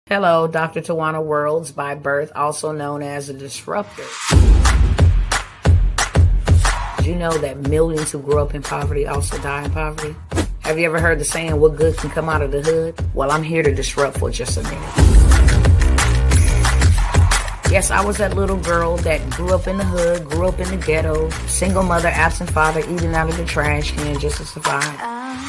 Hello, Dr. Tawana Worlds by birth, also known as a disruptor. Did you know that millions who grew up in poverty also die in poverty? Have you ever heard the saying, what good can come out of the hood? Well, I'm here to disrupt for just a minute. Yes, I was that little girl that grew up in the hood, grew up in the ghetto, single mother, absent father, eating out of the trash can just to survive.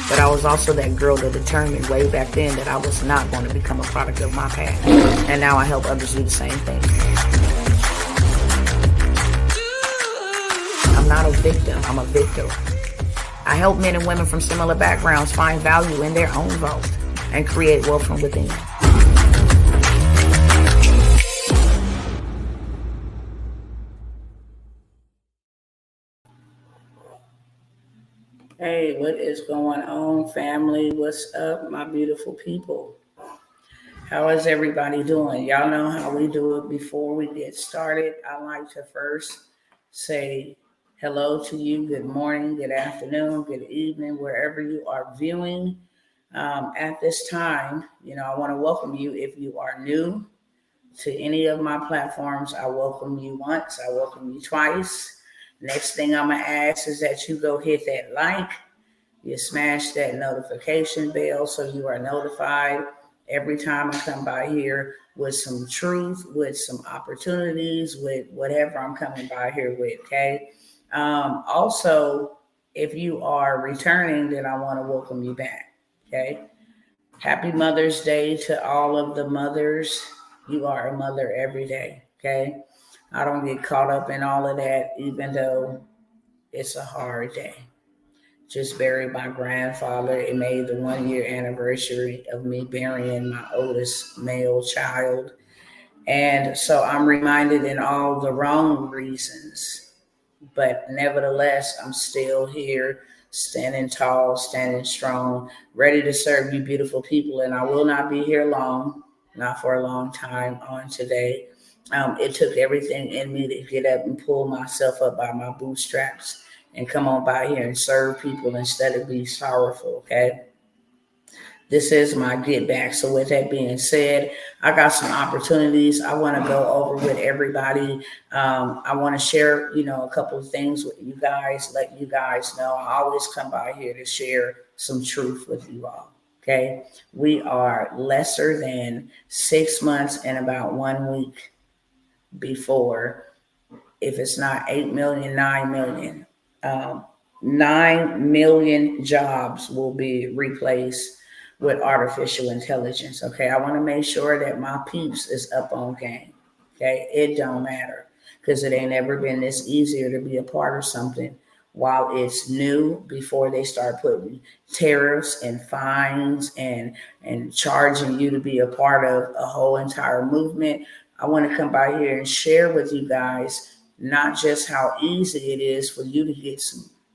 But I was also that girl that determined way back then that I was not going to become a product of my past. And now I help others do the same thing. I'm not a victim, I'm a victor. I help men and women from similar backgrounds find value in their own vault and create wealth from within. Hey, what is going on, family? What's up, my beautiful people? How is everybody doing? Y'all know how we do it before we get started. I like to first say hello to you. Good morning, good afternoon, good evening, wherever you are viewing at this time. I want to welcome you. If you are new to any of my platforms, I welcome you once, I welcome you twice. Next thing I'm going to ask is that you go hit that like, you smash that notification bell so you are notified every time I come by here with some truth, with some opportunities, with whatever I'm coming by here with, okay? Also, if you are returning, then I want to welcome you back, okay? Happy Mother's Day to all of the mothers. You are a mother every day, okay? I don't get caught up in all of that, even though it's a hard day. Just buried my grandfather. It made the 1-year anniversary of me burying my oldest male child. And so I'm reminded in all the wrong reasons, but nevertheless, I'm still here, standing tall, standing strong, ready to serve you beautiful people. And I will not be here long, not for a long time on today. It took everything in me to get up and pull myself up by my bootstraps and come on by here and serve people instead of be sorrowful, okay? This is my get back. So with that being said, I got some opportunities I want to go over with everybody. I want to share, a couple of things with you guys, let you guys know. I always come by here to share some truth with you all, okay? We are lesser than 6 months and about 1 week before, if it's not 8 million, 9 million. 9 million jobs will be replaced with artificial intelligence. Okay, I want to make sure that my peeps is up on game. Okay, it don't matter because it ain't ever been this easier to be a part of something while it's new, before they start putting tariffs and fines and charging you to be a part of a whole entire movement. I want to come by here and share with you guys not just how easy it is for you to get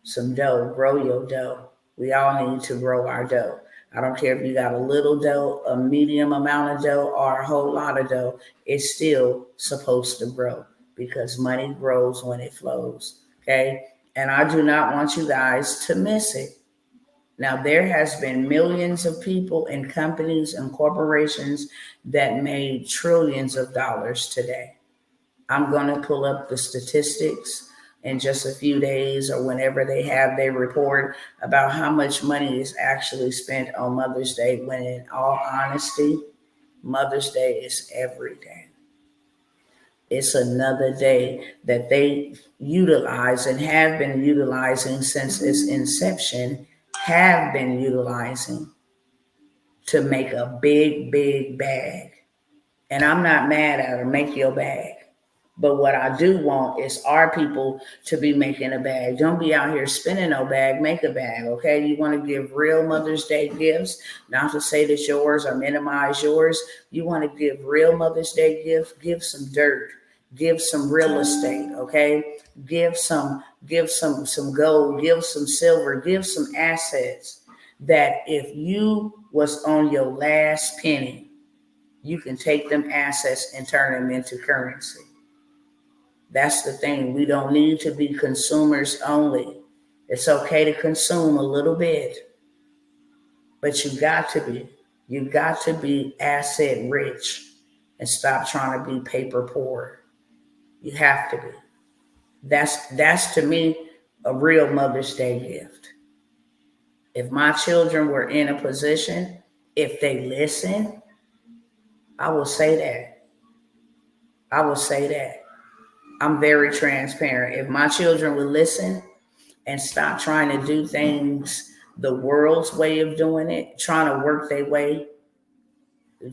some dough, grow your dough. We all need to grow our dough. I don't care if you got a little dough, a medium amount of dough, or a whole lot of dough. It's still supposed to grow because money grows when it flows, okay? And I do not want you guys to miss it. Now, there has been millions of people and companies and corporations that made trillions of dollars today. I'm going to pull up the statistics in just a few days or whenever they have their report about how much money is actually spent on Mother's Day, when in all honesty, Mother's Day is every day. It's another day that they utilize and have been utilizing since its inception, have been utilizing to make a big, big bag. And I'm not mad at her, make your bag. But what I do want is our people to be making a bag. Don't be out here spending no bag, make a bag, okay? You want to give real Mother's Day gifts, not to say that yours or minimize yours. You want to give real Mother's Day gifts, give some dirt, give some real estate, okay? Give some gold, give some silver, give some assets that if you was on your last penny, you can take them assets and turn them into currency. That's the thing. We don't need to be consumers only. It's okay to consume a little bit, but you got to be. You got to be asset rich and stop trying to be paper poor. You have to be. That's to me a real Mother's Day gift. If my children were in a position, if they listen, I will say that. I will say that. I'm very transparent. If my children would listen and stop trying to do things the world's way of doing it, trying to work their way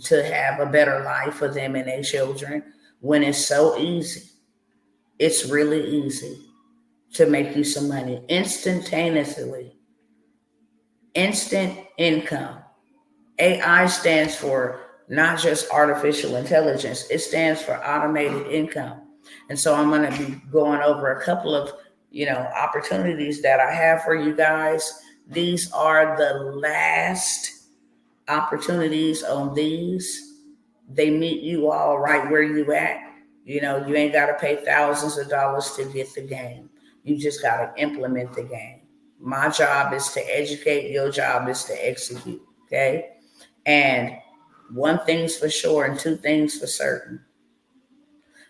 to have a better life for them and their children, when it's so easy, it's really easy to make you some money instantaneously. Instant income. AI stands for not just artificial intelligence, it stands for automated income. And so I'm going to be going over a couple of, opportunities that I have for you guys. These are the last opportunities on these. They meet you all right where you at. You ain't got to pay thousands of dollars to get the game. You just got to implement the game. My job is to educate. Your job is to execute. Okay. And one thing's for sure and two things for certain.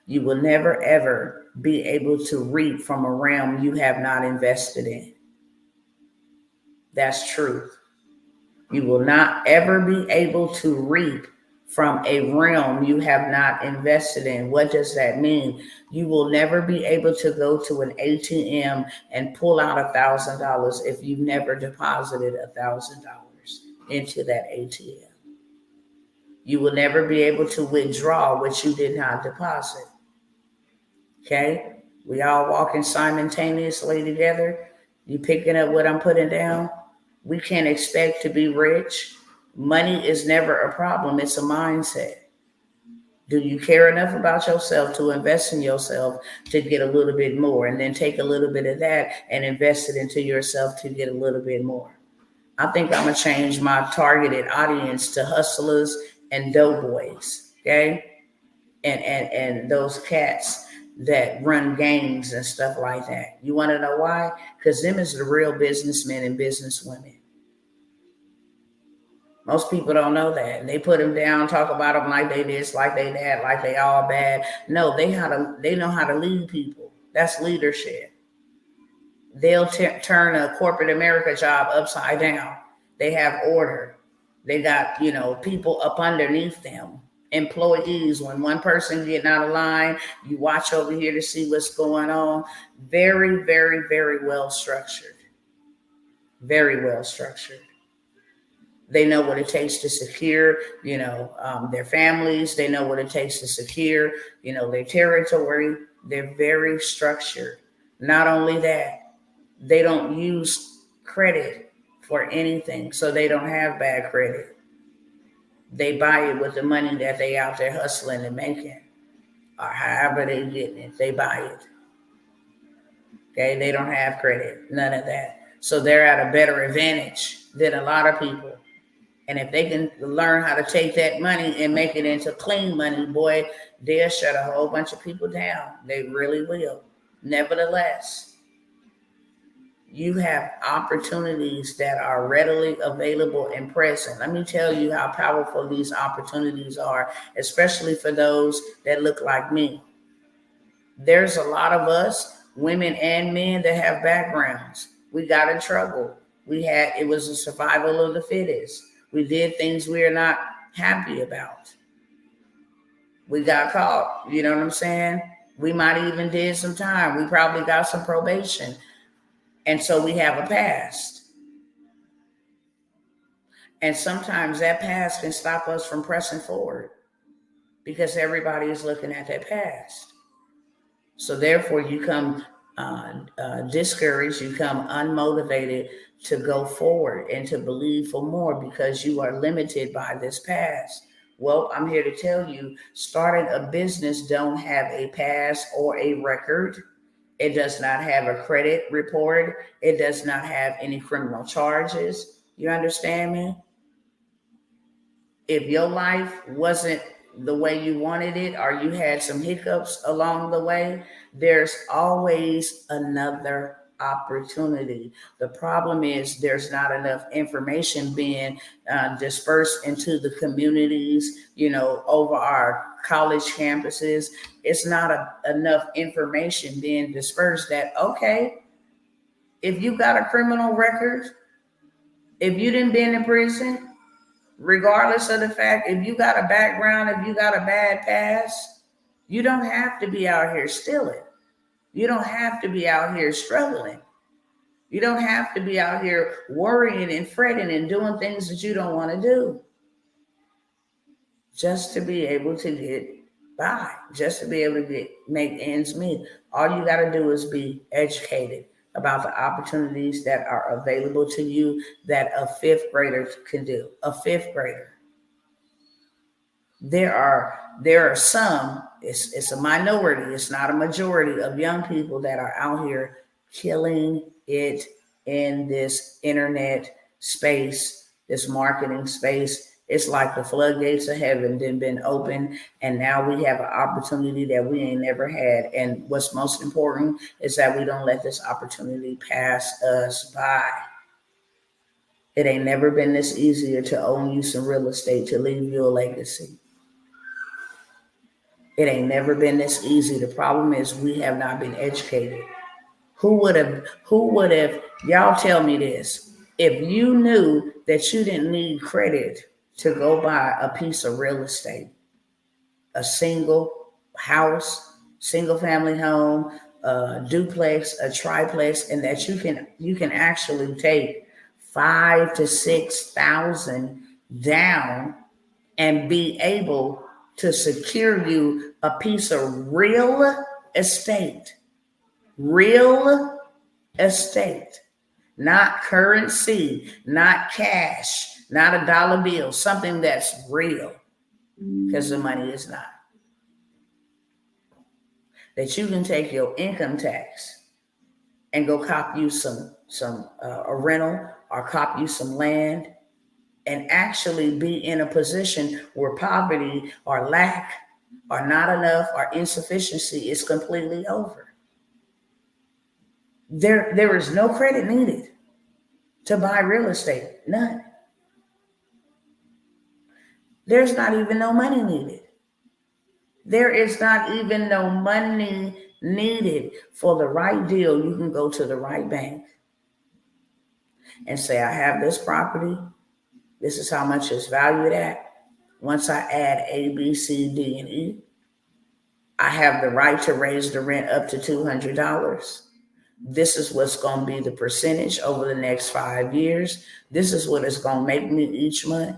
You will never, ever be able to reap from a realm you have not invested in. That's truth. You will not ever be able to reap from a realm you have not invested in. What does that mean? You will never be able to go to an ATM and pull out $1,000 if you never deposited $1,000 into that ATM. You will never be able to withdraw what you did not deposit. Okay? We all walking simultaneously together. You picking up what I'm putting down? We can't expect to be rich. Money is never a problem. It's a mindset. Do you care enough about yourself to invest in yourself to get a little bit more, and then take a little bit of that and invest it into yourself to get a little bit more? I think I'm going to change my targeted audience to hustlers and doughboys, okay? And those cats that run gangs and stuff like that. You want to know why? Because them is the real businessmen and businesswomen. Most people don't know that. They put them down, talk about them like they this, like they that, like they all bad. No, they know how to lead people. That's leadership. They'll turn a corporate America job upside down. They have order. They got, people up underneath them, employees. When one person getting out of line, you watch over here to see what's going on. Very, very, very well structured. Very well structured. They know what it takes to secure, their families. They know what it takes to secure, their territory. They're very structured. Not only that, they don't use credit for anything, so they don't have bad credit. They buy it with the money that they out there hustling and making, or however they getting it. They buy it. Okay, they don't have credit, none of that. So they're at a better advantage than a lot of people. And if they can learn how to take that money and make it into clean money, boy, they'll shut a whole bunch of people down. They really will. Nevertheless, you have opportunities that are readily available and present. Let me tell you how powerful these opportunities are, especially for those that look like me. There's a lot of us, women and men, that have backgrounds. We got in trouble. It was a survival of the fittest. We did things we're not happy about. We got caught. You know what I'm saying? We might even did some time. We probably got some probation. And so we have a past. And sometimes that past can stop us from pressing forward because everybody is looking at that past. So therefore you come discouraged, you come unmotivated to go forward and to believe for more because you are limited by this past. Well, I'm here to tell you, starting a business don't have a past or a record. It does not have a credit report. It does not have any criminal charges. You understand me? If your life wasn't the way you wanted it, or you had some hiccups along the way, there's always another opportunity. The problem is there's not enough information being dispersed into the communities, over our college campuses. It's not enough information being dispersed that, okay, if you got a criminal record, if you didn't been in prison, regardless of the fact, if you got a background, if you got a bad past, you don't have to be out here stealing. You don't have to be out here struggling. You don't have to be out here worrying and fretting and doing things that you don't want to do just to be able to get by, just to be able to make ends meet. All you got to do is be educated about the opportunities that are available to you that a fifth grader can do. A fifth grader. There are some, it's a minority, it's not a majority of young people that are out here killing it in this internet space, this marketing space. It's like the floodgates of heaven then been opened, and now we have an opportunity that we ain't never had. And what's most important is that we don't let this opportunity pass us by. It ain't never been this easier to own you some real estate, to leave you a legacy. It ain't never been this easy. The problem is we have not been educated. Who would have, y'all tell me this. If you knew that you didn't need credit to go buy a piece of real estate, a single house, single family home, a duplex, a triplex, and that you can actually take 5,000 to 6,000 down and be able to secure you a piece of real estate, not currency, not cash, not a dollar bill, something that's real, because the money is not. That you can take your income tax and go cop you a rental or cop you some land and actually be in a position where poverty or lack or not enough or insufficiency is completely over. There is no credit needed to buy real estate, none. There's not even no money needed. There is not even no money needed. For the right deal, you can go to the right bank and say, I have this property. This is how much it's valued at. Once I add A, B, C, D, and E, I have the right to raise the rent up to $200. This is what's going to be the percentage over the next 5 years. This is what it's going to make me each month.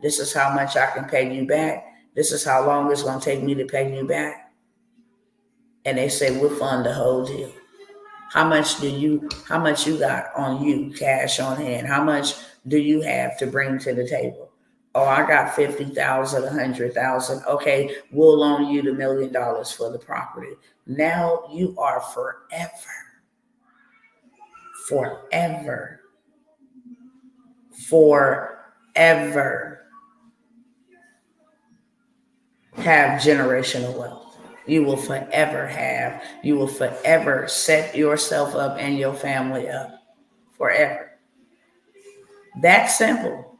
This is how much I can pay you back. This is how long it's going to take me to pay you back. And they say, we'll fund the whole deal. How much you got on you, cash on hand? How much do you have to bring to the table? Oh, I got 50,000, 100,000. Okay, we'll loan you the $1 million for the property. Now you are forever have generational wealth. You will forever set yourself up and your family up forever. That's simple.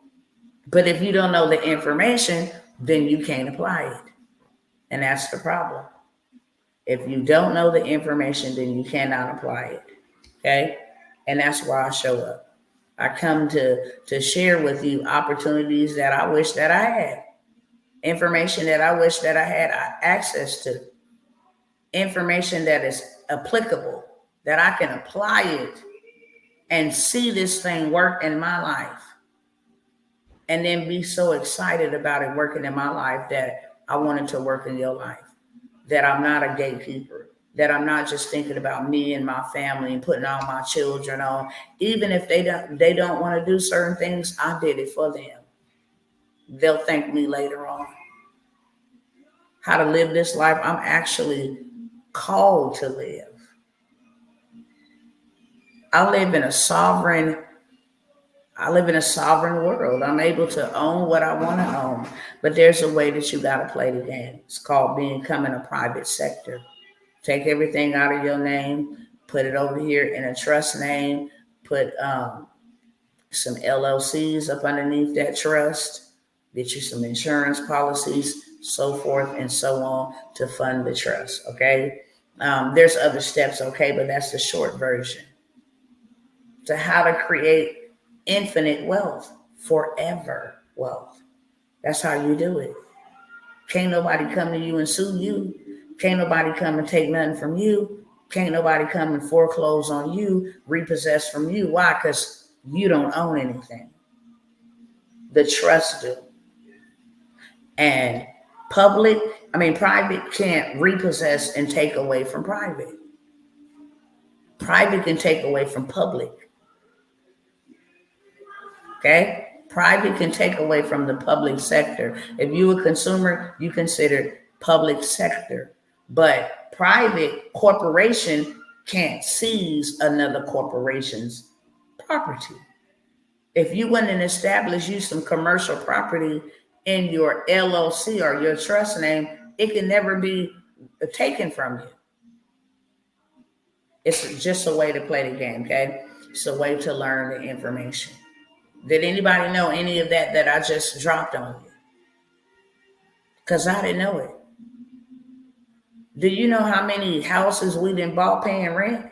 But if you don't know the information, then you can't apply it. And that's the problem. If you don't know the information, then you cannot apply it. Okay? And that's why I show up. I come to share with you opportunities that I wish that I had. Information that I wish that I had access to. Information that is applicable, that I can apply it and see this thing work in my life. And then be so excited about it working in my life that I want it to work in your life. That I'm not a gatekeeper. That I'm not just thinking about me and my family and putting all my children on. Even if they don't want to do certain things, I did it for them. They'll thank me later on. How to live this life I'm actually called to live. I live in a sovereign world. I'm able to own what I want to own. But there's a way that you got to play the game. It's called becoming a private sector. Take everything out of your name, put it over here in a trust name, put some LLCs up underneath that trust, get you some insurance policies, so forth and so on to fund the trust, okay? There's other steps, okay, but that's the short version to how to create infinite wealth, forever wealth. That's how you do it. Can't nobody come to you and sue you. Can't nobody come and take nothing from you. Can't nobody come and foreclose on you, repossess from you. Why? Because you don't own anything. The trust do. And private can't repossess and take away from private. Private can take away from public. Okay? Private can take away from the public sector. If you're a consumer, you consider public sector. But private corporation can't seize another corporation's property. If you went and established you some commercial property in your LLC or your trust name, it can never be taken from you. It's just a way to play the game, okay? It's a way to learn the information. Did anybody know any of that I just dropped on you? Because I didn't know it. Do you know how many houses we done bought paying rent?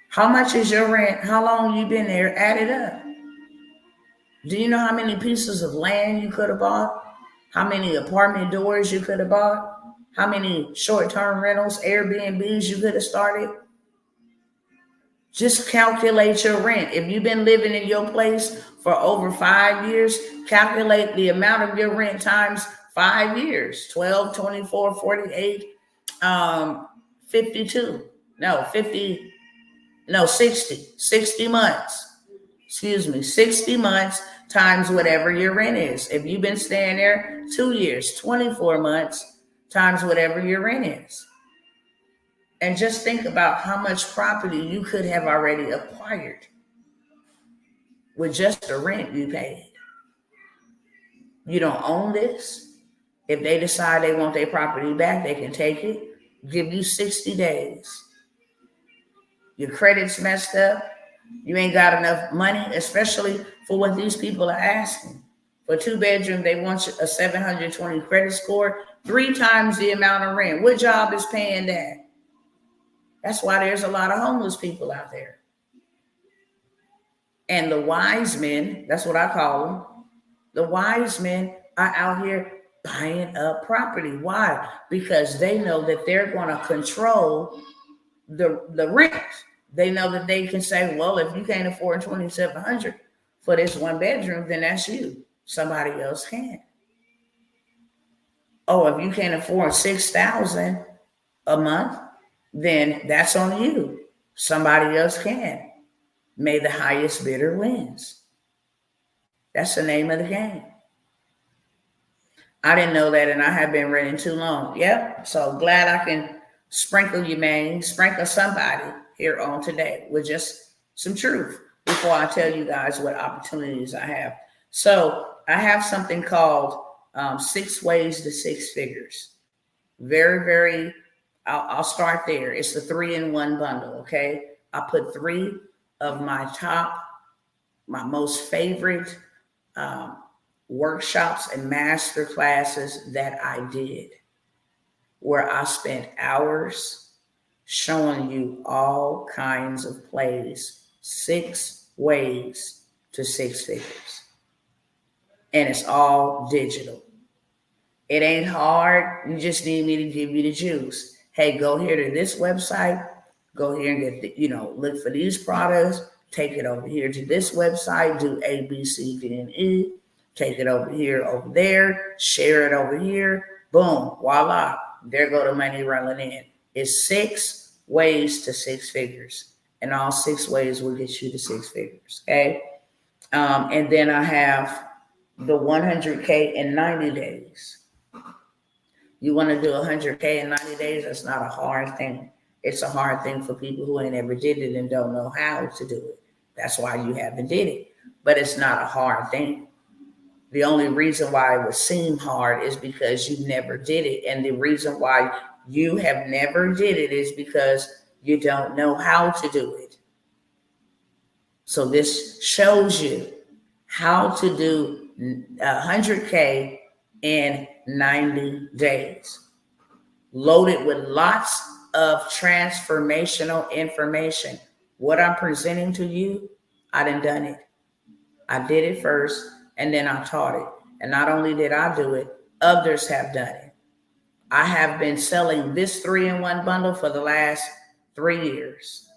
How much is your rent? How long you been there? Add it up. Do you know how many pieces of land you could have bought? How many apartment doors you could have bought? How many short-term rentals, Airbnbs you could have started? Just calculate your rent. If you've been living in your place for over 5 years, calculate the amount of your rent times 5 years. 12, 24, 48, 52. No, 50. No, 60 months. 60 months times whatever your rent is. If you've been staying there 2 years, 24 months times whatever your rent is. And just think about how much property you could have already acquired with just the rent you paid. You don't own this. If they decide they want their property back, they can take it. Give you 60 days. Your credit's messed up. You ain't got enough money, especially for what these people are asking. For 2-bedroom, they want a 720 credit score, 3 times the amount of rent. What job is paying that? That's why there's a lot of homeless people out there. And the wise men, that's what I call them, the wise men are out here buying up property. Why? Because they know that they're going to control the rent. They know that they can say, well, if you can't afford $2,700 for this 1-bedroom, then that's you. Somebody else can. Oh, if you can't afford $6,000 a month, then that's on you. Somebody else can. May the highest bidder wins. That's the name of the game. I didn't know that, and I have been renting too long. Yep. So glad I can sprinkle you, man. Sprinkle somebody here on today with just some truth before I tell you guys what opportunities I have. So I have something called 6 Ways to 6 Figures. Very, I'll start there. It's the 3-in-1 bundle, okay? I put 3 of my most favorite workshops and master classes that I did, where I spent hours showing you all kinds of plays, 6 ways to 6 figures. And it's all digital. It ain't hard. You just need me to give you the juice. Hey, go here to this website. Go here and get look for these products. Take it over here to this website. Do A, B, C, D, and E. Take it over here, over there. Share it over here. Boom. Voila. There go the money rolling in. It's 6 ways to 6 figures. And all 6 ways will get you to 6 figures. Okay. And then I have the 100K in 90 days. You want to do 100K in 90 days? That's not a hard thing. It's a hard thing for people who ain't ever did it and don't know how to do it. That's why you haven't did it. But it's not a hard thing. The only reason why it would seem hard is because you never did it. And the reason why you have never did it is because you don't know how to do it. So this shows you how to do 100K in 90 days. Loaded with lots of transformational information. What I'm presenting to you, I done it. I did it first, and then I taught it. And not only did I do it, others have done it. I have been selling this 3-in-1 bundle for the last 3 years.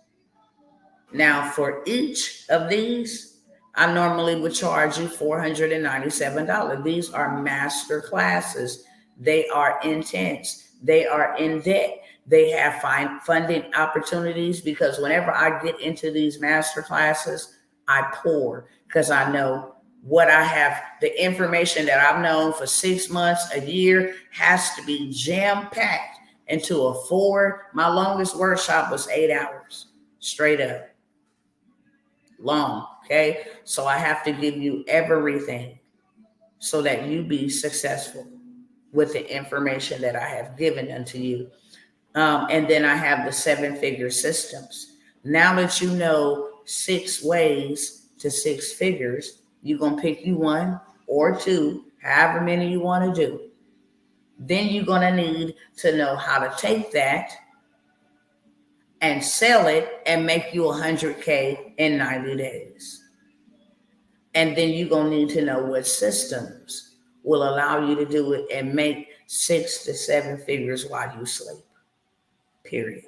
Now, for each of these, I normally would charge you $497. These are master classes. They are intense. They are in debt. They have funding opportunities, because whenever I get into these master classes, I pour, because I know what I have, the information that I've known for 6 months, a year, has to be jam-packed into a 4. My longest workshop was 8 hours, straight up. Long, okay? So I have to give you everything so that you be successful with the information that I have given unto you. And then I have the 7-figure systems. Now that you know 6 ways to 6 figures, you're going to pick you 1 or 2, however many you want to do. Then you're going to need to know how to take that and sell it and make you 100K in 90 days. And then you're going to need to know what systems will allow you to do it and make 6 to 7 figures while you sleep. Period.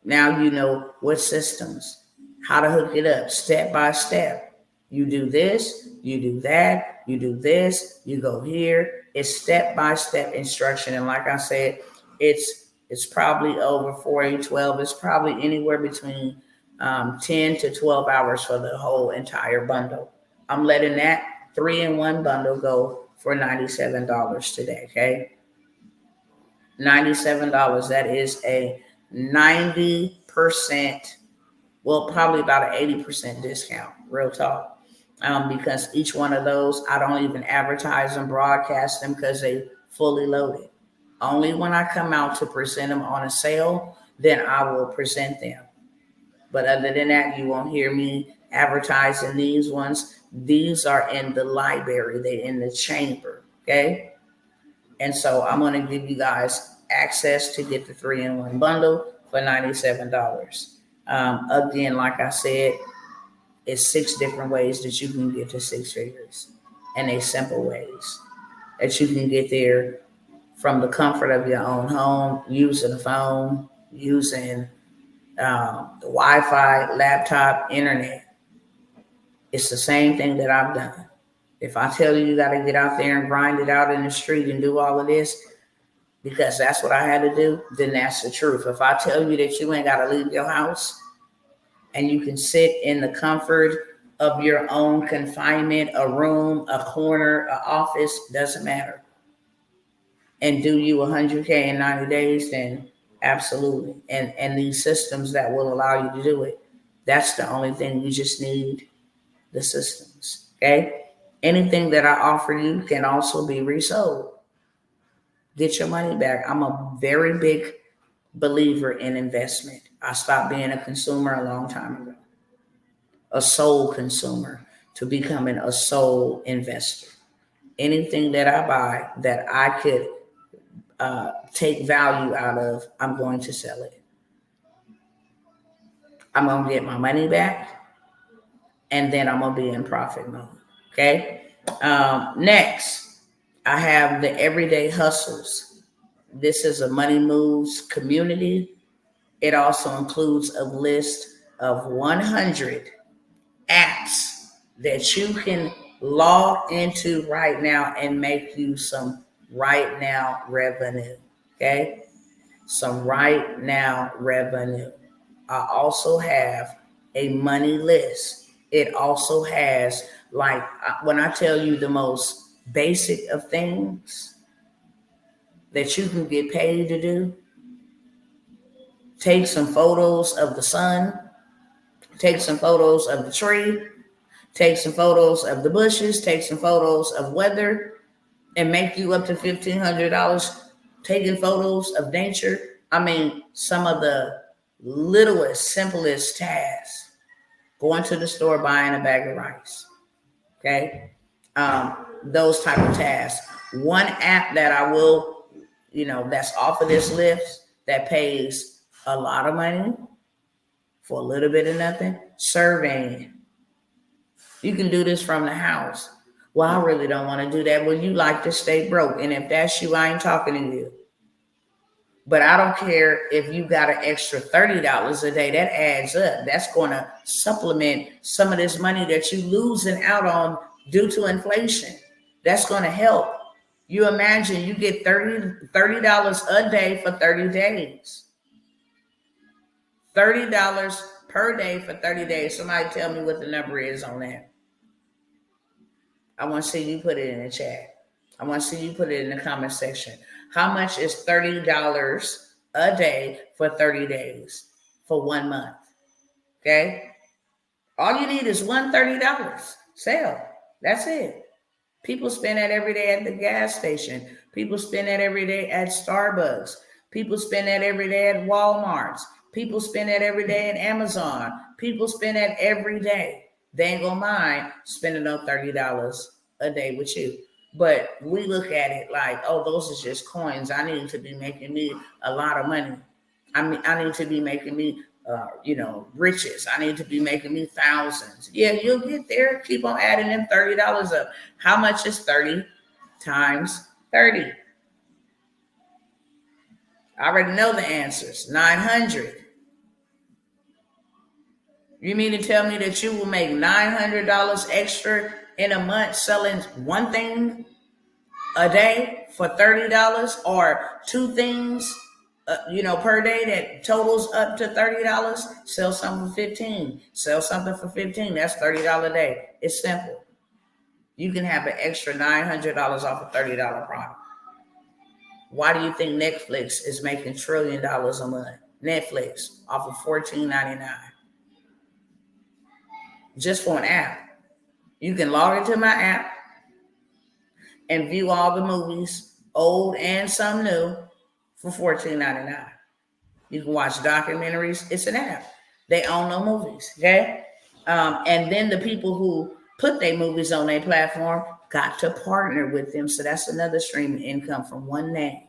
Now you know what systems, how to hook it up step by step. You do this, you do that, you do this, you go here. It's step-by-step instruction. And like I said, it's probably over 4-12. It's probably anywhere between 10 to 12 hours for the whole entire bundle. I'm letting that 3-in-1 bundle go for $97 today, okay? $97. That is a 90%, well, probably about an 80% discount, real talk. Because each one of those, I don't even advertise them, broadcast them, because they fully loaded. Only when I come out to present them on a sale, then I will present them. But other than that, you won't hear me advertising these ones. These are in the library. They're in the chamber, okay? And so I'm going to give you guys access to get the 3-in-1 bundle for $97. Again, like I said, it's 6 different ways that you can get to 6 figures, and they simple ways that you can get there from the comfort of your own home, using a phone, using the Wi-Fi, laptop, internet. It's the same thing that I've done. If I tell you got to get out there and grind it out in the street and do all of this, because that's what I had to do, then that's the truth. If I tell you that you ain't got to leave your house and you can sit in the comfort of your own confinement, a room, a corner, an office, doesn't matter, and do you 100K in 90 days, then absolutely. And these systems that will allow you to do it, that's the only thing. You just need the systems, okay? Anything that I offer you can also be resold. Get your money back. I'm a very big believer in investment. I stopped being a consumer a long time ago, a soul consumer, to becoming a soul investor. Anything that I buy that I could take value out of, I'm going to sell it. I'm going to get my money back, and then I'm going to be in profit mode, okay? Next, I have the Everyday Hustles. This is a Money Moves community. It also includes a list of 100 apps that you can log into right now and make you some right now revenue, okay? Some right now revenue. I also have a money list. It also has, like, when I tell you the most basic of things that you can get paid to do, take some photos of the sun, take some photos of the tree, take some photos of the bushes, take some photos of weather, and make you up to $1,500 taking photos of nature. I mean, some of the littlest, simplest tasks. Going to the store, buying a bag of rice. Okay. Those type of tasks. One app that I will, that's off of this list that pays a lot of money for a little bit of nothing, surveying. You can do this from the house. Well, I really don't want to do that. Well, you like to stay broke. And if that's you, I ain't talking to you. But I don't care if you got an extra $30 a day. That adds up. That's going to supplement some of this money that you losing out on due to inflation. That's going to help. You imagine you get $30 a day for 30 days. $30 per day for 30 days. Somebody tell me what the number is on that. I want to see you put it in the chat. I want to see you put it in the comment section. How much is $30 a day for 30 days for 1 month? Okay. All you need is $130. Sell. That's it. People spend that every day at the gas station. People spend that every day at Starbucks. People spend that every day at Walmart. People spend that every day at Amazon. People spend that every day. They ain't gonna mind spending no $30 a day with you. But we look at it like, oh, those are just coins. I need to be making me a lot of money. I need to be making me, riches. I need to be making me thousands. Yeah, you'll get there. Keep on adding them $30 up. How much is 30 times 30? I already know the answers. 900. You mean to tell me that you will make $900 extra in a month selling one thing a day for $30 or two things, per day that totals up to $30? Sell something for 15. Sell something for 15. That's $30 a day. It's simple. You can have an extra $900 off a $30 product. Why do you think Netflix is making $1 trillion a month? Netflix off of $14.99. Just for an app. You can log into my app and view all the movies, old and some new, for $14.99. You can watch documentaries. It's an app. They own no movies, okay? And then the people who put their movies on their platform got to partner with them. So that's another stream of income from one name.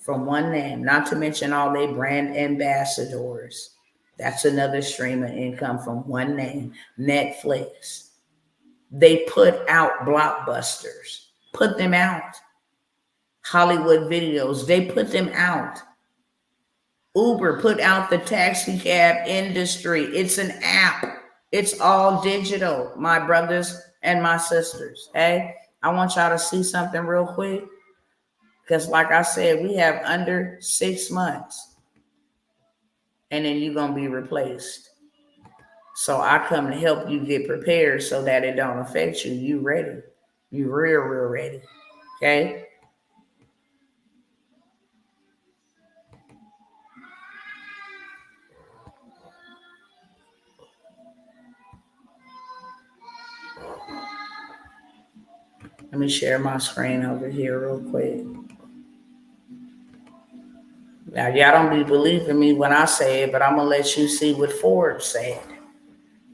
From one name, not to mention all their brand ambassadors. That's another stream of income from one name, Netflix. They put out blockbusters, put them out. Hollywood videos, they put them out. Uber put out the taxi cab industry. It's an app. It's all digital, my brothers and my sisters. Hey, I want y'all to see something real quick. Because like I said, we have under 6 months. And then you're going to be replaced. So I come to help you get prepared so that it don't affect you. You ready. You real ready. Okay? Let me share my screen over here real quick. Now, y'all don't be believing me when I say it, but I'm going to let you see what Forbes said.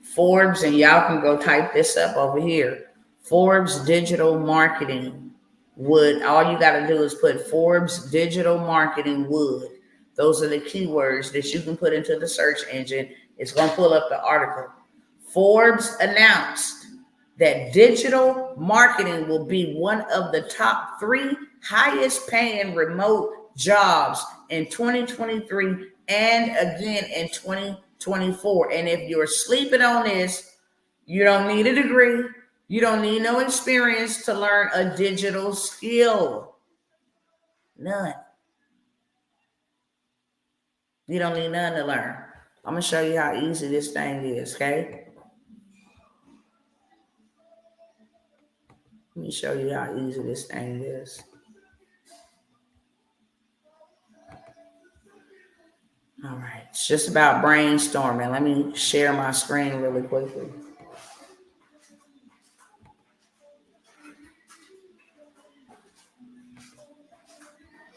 Forbes, and y'all can go type this up over here. Forbes digital marketing would, all you got to do is put Forbes digital marketing would. Those are the keywords that you can put into the search engine. It's going to pull up the article. Forbes announced that digital marketing will be one of the top 3 highest paying remote jobs in 2023 and again in 2024. And if you're sleeping on this, you don't need a degree. You don't need no experience to learn a digital skill. None. You don't need none to learn. I'm going to show you how easy this thing is, okay? Let me show you how easy this thing is. All right, it's just about brainstorming. Let me share my screen really quickly.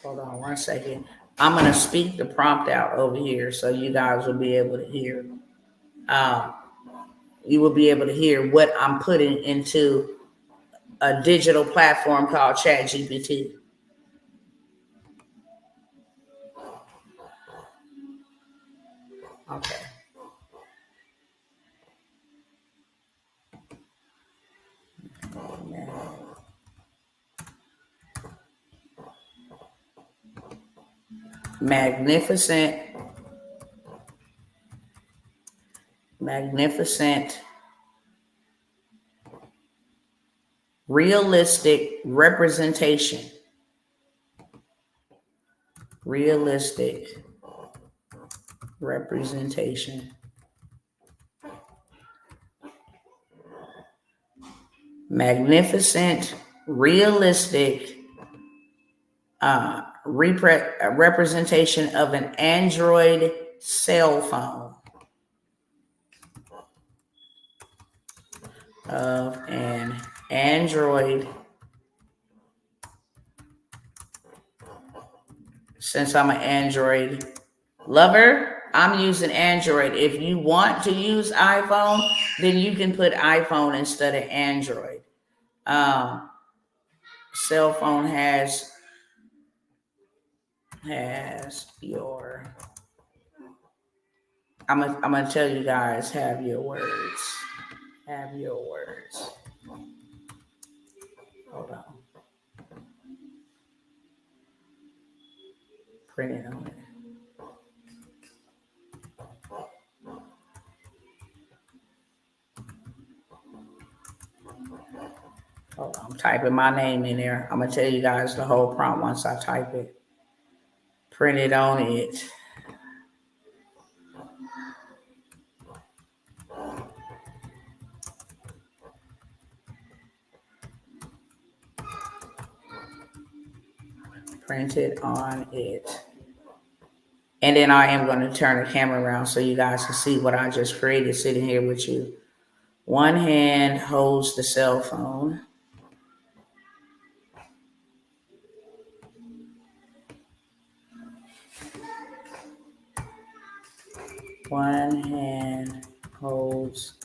Hold on 1 second. I'm going to speak the prompt out over here so you guys will be able to hear. You will be able to hear what I'm putting into a digital platform called ChatGPT. Okay. Magnificent realistic representation. Realistic representation. Magnificent, realistic representation of an Android cell phone. Of an Android. Since I'm an Android lover, I'm using Android. If you want to use iPhone, then you can put iPhone instead of Android. Cell phone has your, I'm gonna tell you guys, have your words. Have your words. Hold on. Print it on it. Hold on, I'm typing my name in there. I'm gonna tell you guys the whole prompt once I type it. Print it on it. Print it on it. And then I am going to turn the camera around so you guys can see what I just created sitting here with you. One hand holds the cell phone. One hand holds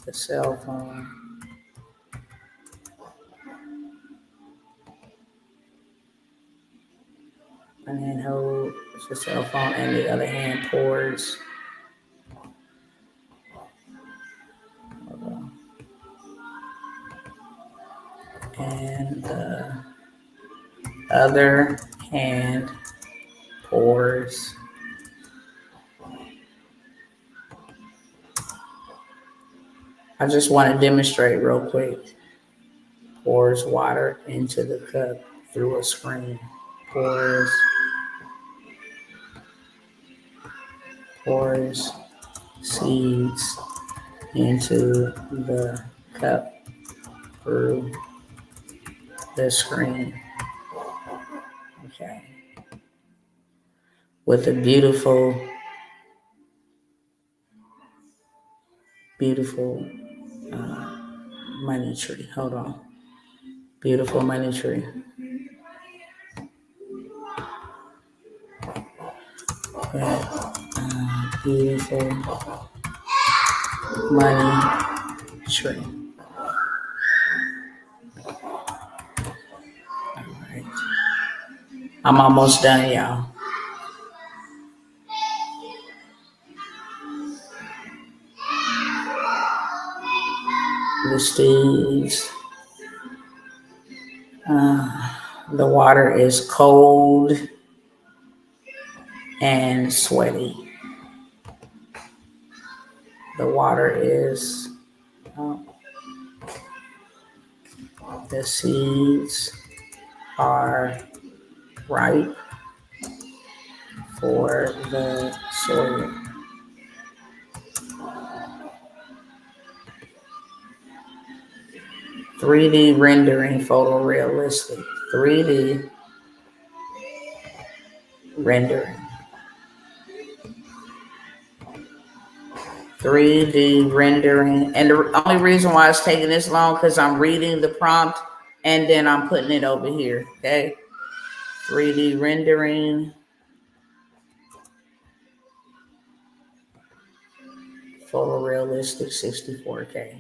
the cell phone. One hand holds the cell phone and the other hand pours. And the other hand pours I just want to demonstrate real quick. Pours water into the cup through a screen. Pours seeds into the cup through the screen. Okay. With a beautiful money tree. Hold on. Beautiful money tree. Beautiful money tree. All right. I'm almost done, y'all. The steeds. The water is cold and sweaty. The water is, the seeds are ripe for the soil. (3D rendering photorealistic. 3D rendering. 3D rendering. And the only reason why it's taking this long because I'm reading the prompt and then I'm putting it over here. Okay. 3D rendering, photorealistic 64K.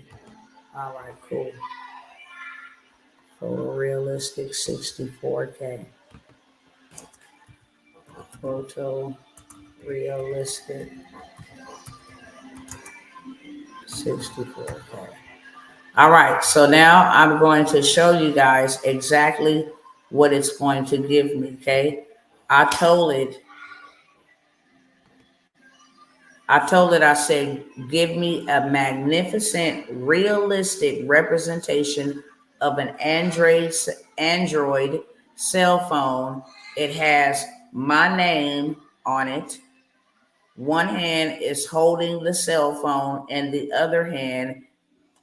All right, cool. Photorealistic 64K. Photorealistic 64K. All right, so now I'm going to show you guys exactly what it's going to give me, okay? I told it, I said, give me a magnificent, realistic representation of an Android cell phone. It has my name on it. One hand is holding the cell phone, and the other hand,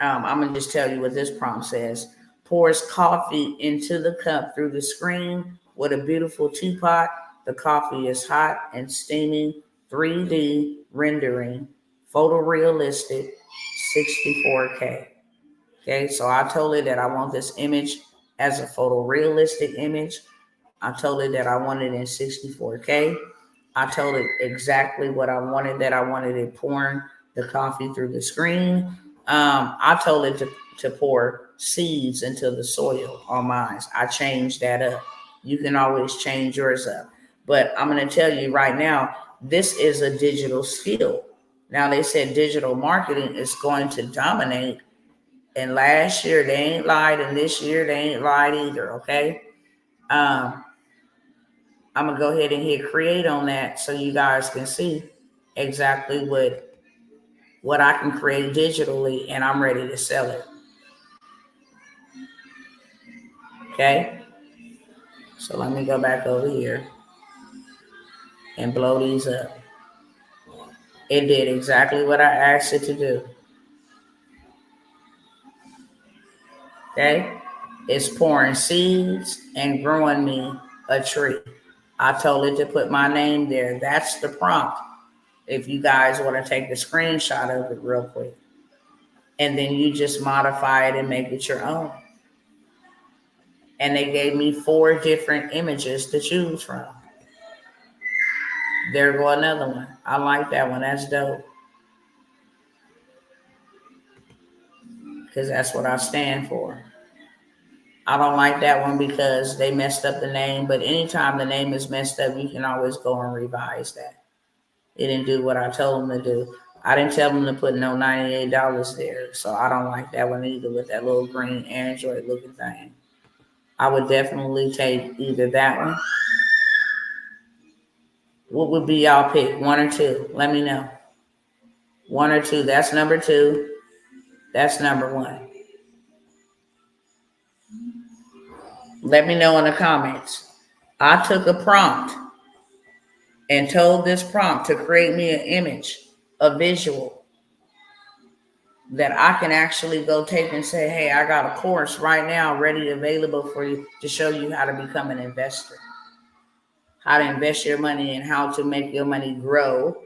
I'm going to just tell you what this prompt says. Pours coffee into the cup through the screen with a beautiful teapot. The coffee is hot and steaming. 3D rendering, photorealistic, 64K. Okay, so I told it that I want this image as a photorealistic image. I told it that I wanted it in 64K. I told it exactly what I wanted, that I wanted it pouring the coffee through the screen. I told it to pour seeds into the soil on mine. I changed that up. You can always change yours up. But I'm going to tell you right now, this is a digital skill. Now, they said digital marketing is going to dominate. And last year, they ain't lied. And this year, they ain't lied either, okay? I'm going to go ahead and hit create on that so you guys can see exactly what I can create digitally, and I'm ready to sell it. Okay? So let me go back over here and blow these up. It did exactly what I asked it to do. Okay? It's pouring seeds and growing me a tree. I told it to put my name there. That's the prompt. If you guys want to take a screenshot of it real quick. And then you just modify it and make it your own. And they gave me 4 different images to choose from. There go another one. I like that one. That's dope. Because that's what I stand for. I don't like that one because they messed up the name. But anytime the name is messed up, you can always go and revise that. It didn't do what I told them to do. I didn't tell them to put no $98 there. So I don't like that one either with that little green Android looking thing. I would definitely take either that one. What would be y'all pick? 1 or 2? Let me know. 1 or 2. That's number 2. That's number 1. Let me know in the comments. I took a prompt and told this prompt to create me an image, a visual that I can actually go take and say, hey, I got a course right now ready, available for you to show you how to become an investor, how to invest your money and how to make your money grow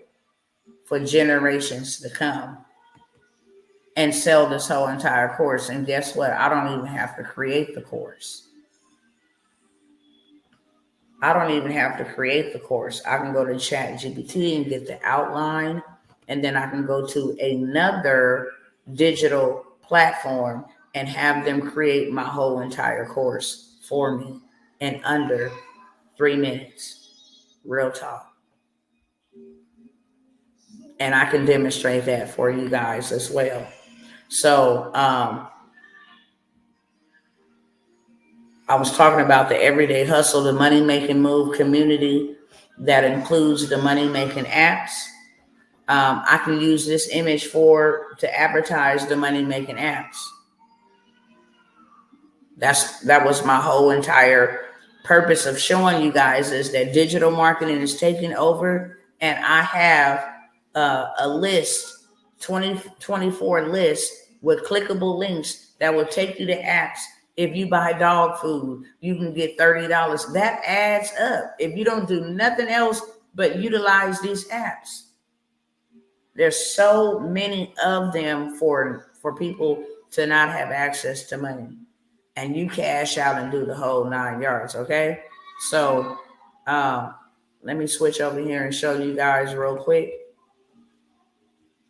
for generations to come, and sell this whole entire course. And guess what? I don't even have to create the course. I don't even have to create the course. I can go to ChatGPT and get the outline, and then I can go to another digital platform and have them create my whole entire course for me in under 3 minutes. Real talk. And I can demonstrate that for you guys as well. So, I was talking about the Everyday Hustle, the Money Making Move community that includes the money making apps. I can use this image to advertise the money making apps. That was my whole entire purpose of showing you guys, is that digital marketing is taking over, and I have a list, 24 lists with clickable links that will take you to apps. If you buy dog food, you can get $30. That adds up. If you don't do nothing else but utilize these apps, there's so many of them for people to not have access to money. And you cash out and do the whole 9 yards, okay? So let me switch over here and show you guys real quick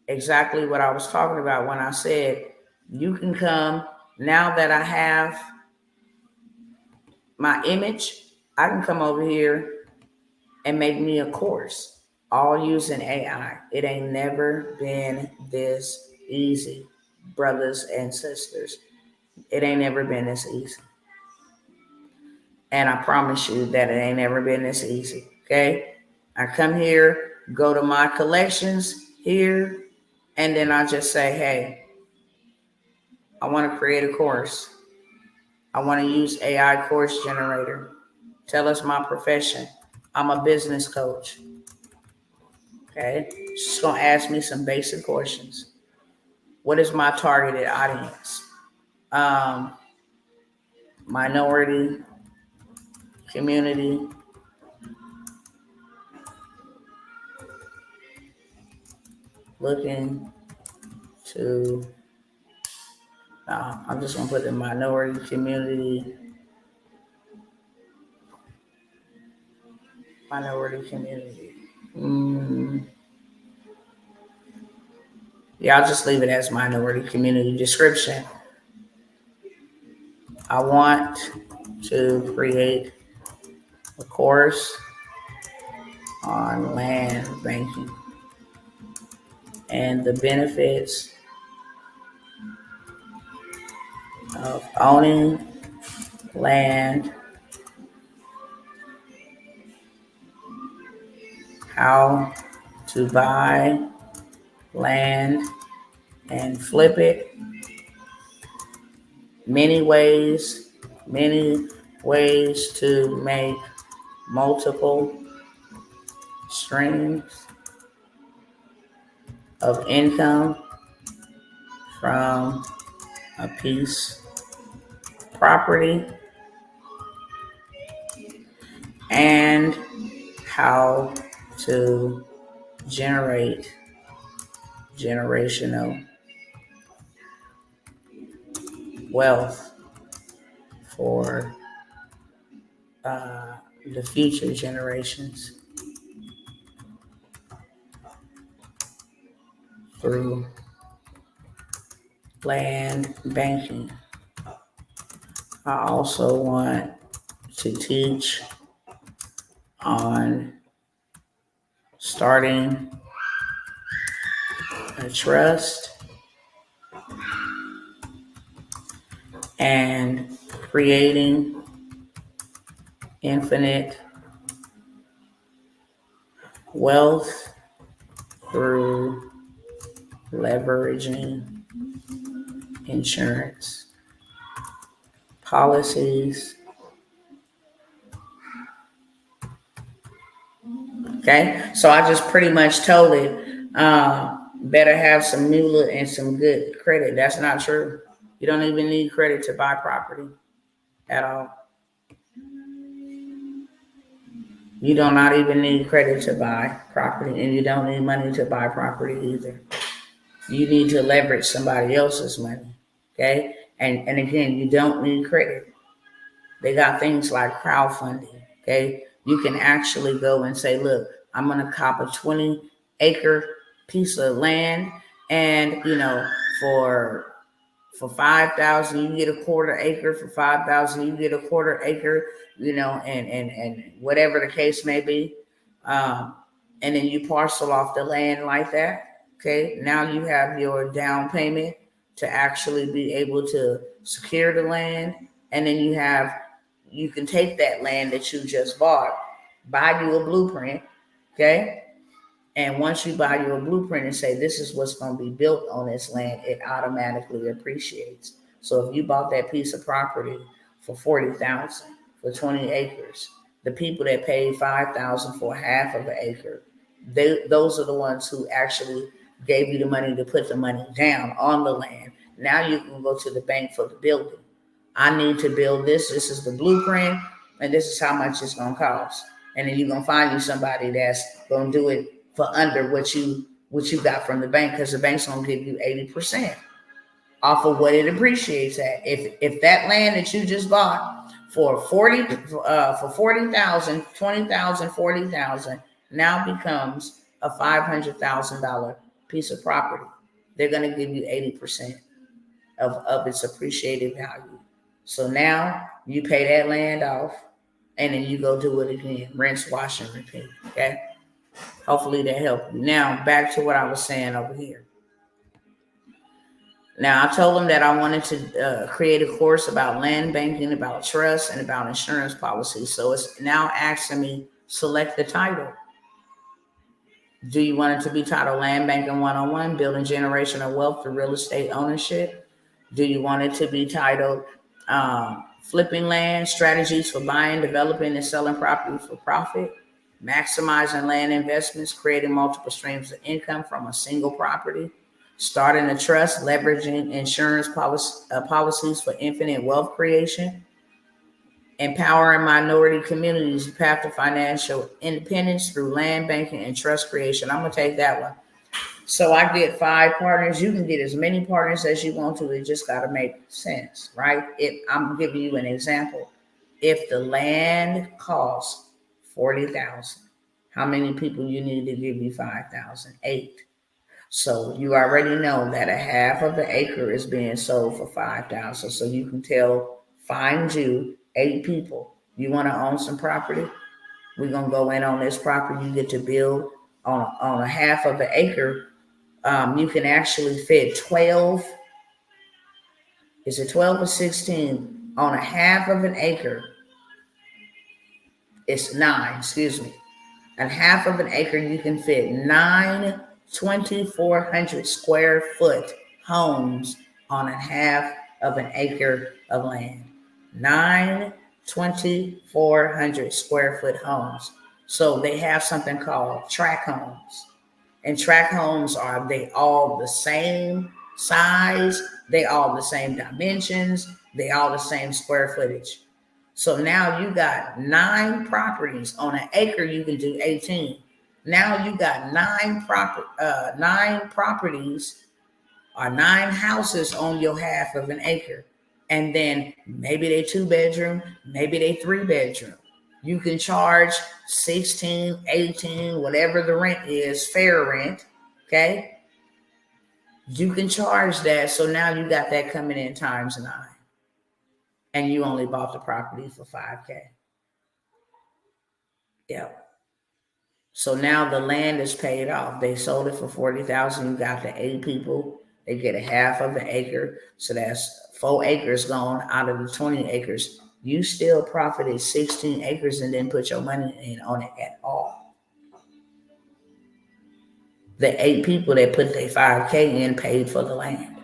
exactly what I was talking about when I said you can come. Now that I have my image, I can come over here and make me a course, all using AI. It ain't never been this easy, brothers and sisters. It ain't never been this easy. And I promise you that it ain't ever been this easy. Okay? I come here, go to my collections here, and then I just say, hey, I want to create a course. I want to use AI course generator. Tell us my profession. I'm a business coach. Okay? She's going to ask me some basic questions. What is my targeted audience? Minority, community, looking to, I'm just going to put the minority community, Yeah, I'll just leave it as minority community description. I want to create a course on land banking and the benefits of owning land, how to buy land and flip it, many ways to make multiple streams of income from a piece of property, and how to generate generational wealth for the future generations through land banking. I also want to teach on starting a trust and creating infinite wealth through leveraging insurance policies. Okay, so I just pretty much told it, better have some moolah and some good credit. That's not true. You don't even need credit to buy property at all. You do not even need credit to buy property, and you don't need money to buy property either. You need to leverage somebody else's money. Okay, and again, you don't need credit. They got things like crowdfunding. Okay, you can actually go and say, look, I'm going to cop a 20-acre piece of land, and for 5,000 you get a quarter acre. For 5,000 you get a quarter acre. And whatever the case may be, and then you parcel off the land like that. Okay, now you have your down payment to actually be able to secure the land, and then you can take that land that you just bought, buy you a blueprint, okay? And once you buy you a blueprint and say, this is what's going to be built on this land, it automatically appreciates. So if you bought that piece of property for $40,000 for 20 acres, the people that paid $5,000 for half of an acre, those are the ones who actually gave you the money to put the money down on the land. Now you can go to the bank for the building. I need to build this. This is the blueprint, and this is how much it's going to cost. And then you're going to find you somebody that's going to do it for under what you got from the bank, because the bank's going to give you 80% off of what it appreciates at. If that land that you just bought for 40,000, 20,000, 40,000 now becomes a $500,000 piece of property. They're going to give you 80% of its appreciated value. So now you pay that land off and then you go do it again. Rinse, wash, and repeat. Okay. Hopefully that helped you. Now back to what I was saying over here. Now, I told them that I wanted to create a course about land banking, about trust, and about insurance policies. So it's now asking me, select the title. Do you want it to be titled Land Banking 101, Building Generational Wealth Through Real Estate Ownership? Do you want it to be titled Flipping Land, Strategies for Buying, Developing, and Selling Property for Profit? Maximizing land investments, creating multiple streams of income from a single property? Starting a trust, leveraging insurance policies for infinite wealth creation, empowering minority communities to path to financial independence through land banking and trust creation. I'm going to take that one. So I get 5 partners. You can get as many partners as you want to. It just got to make sense, right? I'm giving you an example. If the land costs $40,000, how many people you need to give you $5,000? 8. So you already know that a half of an acre is being sold for $5,000. So you can find you 8 people. You want to own some property? We're gonna go in on this property. You get to build on a half of an acre. You can actually fit 12. Is it 12 or 16 on a half of an acre? It's 9. Excuse me. On half of an acre, you can fit 9 2,400 square foot homes on a half of an acre of land. 9 2,400 square foot homes. So they have something called tract homes. And tract homes they all the same size, they all the same dimensions, they all the same square footage. So now you got 9 properties on an acre, you can do 18. Now you got 9 properties or 9 houses on your half of an acre. And then maybe they 2-bedroom, maybe they 3-bedroom. You can charge 16, 18, whatever the rent is, fair rent. Okay. You can charge that. So now you got that coming in times 9. And you only bought the property for $5,000. Yeah. So now the land is paid off. They sold it for $40,000. You got the 8 people. They get a half of an acre. So that's 4 acres gone out of the 20 acres. You still profited 16 acres and didn't put your money in on it at all. The 8 people that put their $5,000 in paid for the land.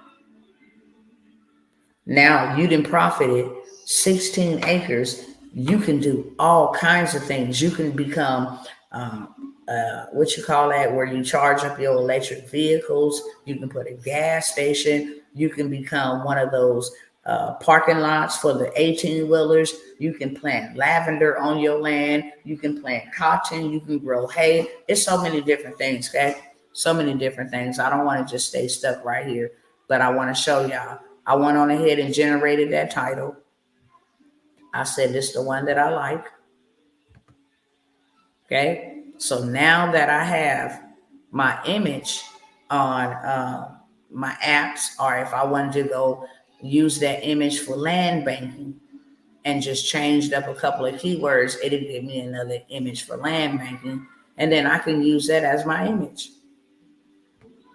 Now you done profited 16 acres. You can do all kinds of things. You can become where you charge up your electric vehicles. You can put a gas station. You can become one of those parking lots for the 18-wheelers. You can plant lavender on your land. You can plant cotton. You can grow hay. It's so many different things, okay? So many different things. I don't want to just stay stuck right here, but I want to show y'all. I went on ahead and generated that title. I said, this is the one that I like. Okay. So now that I have my image on my apps, or if I wanted to go use that image for land banking and just changed up a couple of keywords, it'll give me another image for land banking. And then I can use that as my image.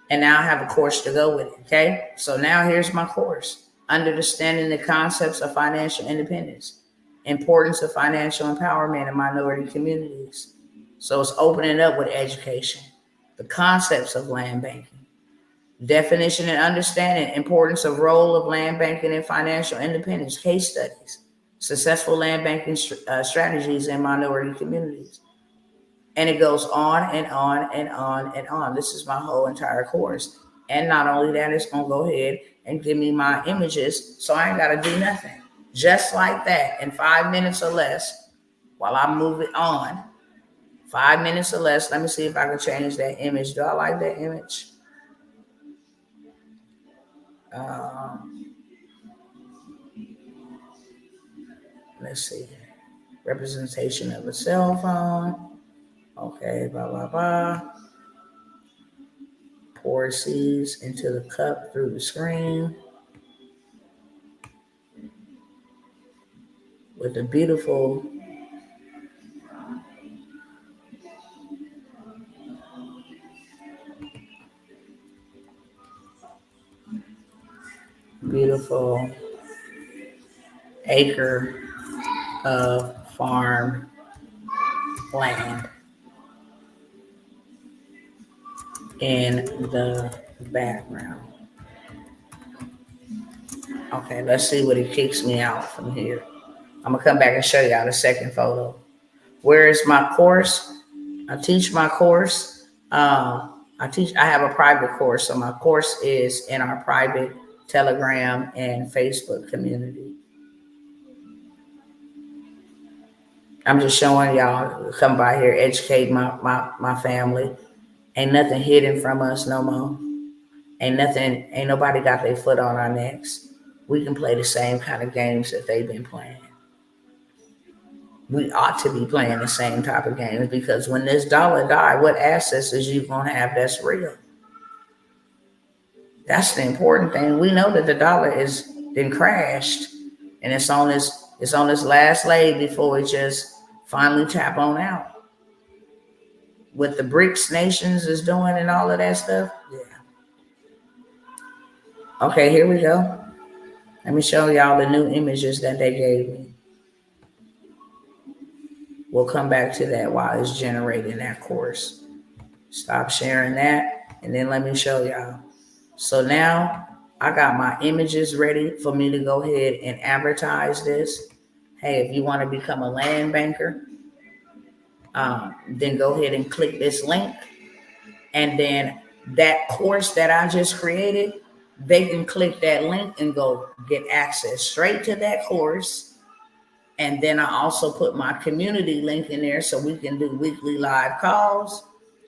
And now I have a course to go with it. Okay. So now here's my course. Understanding the concepts of financial independence, importance of financial empowerment in minority communities. So it's opening up with education, the concepts of land banking, definition and understanding, importance of role of land banking in financial independence, case studies, successful land banking strategies in minority communities. And it goes on and on and on and on. This is my whole entire course. And not only that, it's going to go ahead and give me my images, so I ain't got to do nothing. Just like that, in 5 minutes or less, while I move it on, 5 minutes or less. Let me see if I can change that image. Do I like that image? let's see. Representation of a cell phone. Okay, blah, blah, blah. Pour seeds into the cup through the screen with a beautiful acre of farm land in the background. Okay, let's see what it kicks me out from here. I'm gonna come back and show y'all the second photo. Where is my course? I teach my course. I have a private course. So my course is in our private Telegram and Facebook community. I'm just showing y'all, come by here, educate my family. Ain't nothing hidden from us no more. Ain't nobody got their foot on our necks. We can play the same kind of games that they've been playing. We ought to be playing the same type of games, because when this dollar die, what assets is you gonna have that's real? That's the important thing. We know that the dollar is been crashed, and it's on this last leg before it just finally tap on out. What the BRICS nations is doing and all of that stuff. Yeah. Okay, here we go. Let me show y'all the new images that they gave me. We'll come back to that while it's generating that course. Stop sharing that, and then let me show y'all. So now I got my images ready for me to go ahead and advertise this. Hey, if you want to become a land banker, then go ahead and click this link. And then that course that I just created, they can click that link and go get access straight to that course. And then I also put my community link in there so we can do weekly live calls,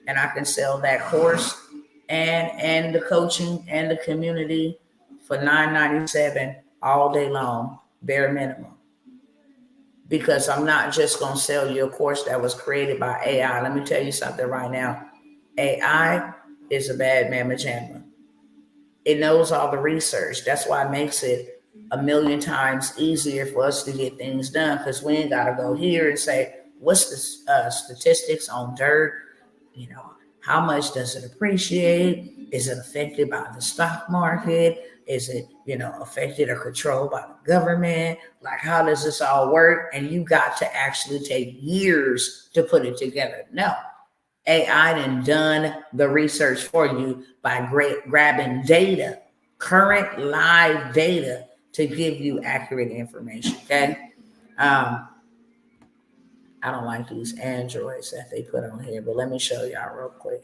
and I can sell that course and the coaching and the community for $9.97 all day long, bare minimum. Because I'm not just going to sell you a course that was created by AI. Let me tell you something right now. AI is a bad mamma jamma. It knows all the research. That's why it makes it a million times easier for us to get things done, because we ain't got to go here and say, what's the statistics on dirt? You know, how much does it appreciate? Is it affected by the stock market? Is it, affected or controlled by the government? Like, how does this all work? And you got to actually take years to put it together. No, AI done the research for you by grabbing data, current live data, to give you accurate information. Okay. I don't like these Androids that they put on here, but let me show y'all real quick.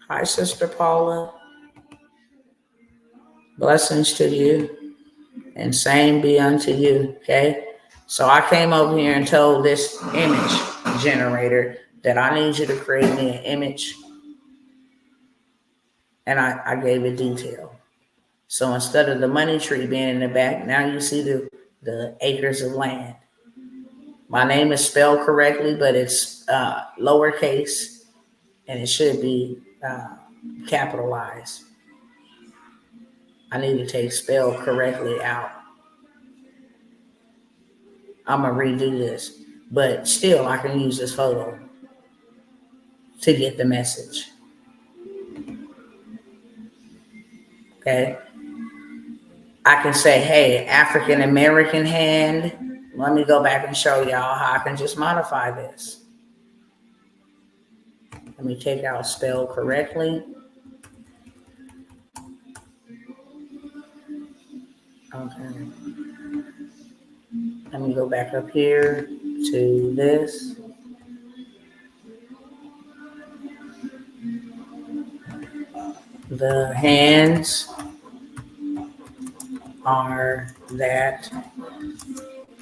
Hi, Sister Paula. Blessings to you, and same be unto you. Okay. So I came over here and told this image generator that I need you to create me an image, and I gave it detail. So instead of the money tree being in the back, now you see the acres of land. My name is spelled correctly, but it's lowercase, and it should be capitalized. I need to take spelled correctly out. I'm going to redo this, but still I can use this photo to get the message. Okay. I can say, hey, African American hand. Let me go back and show y'all how I can just modify this. Let me take out spell correctly. Okay. Let me go back up here to this. The hands are that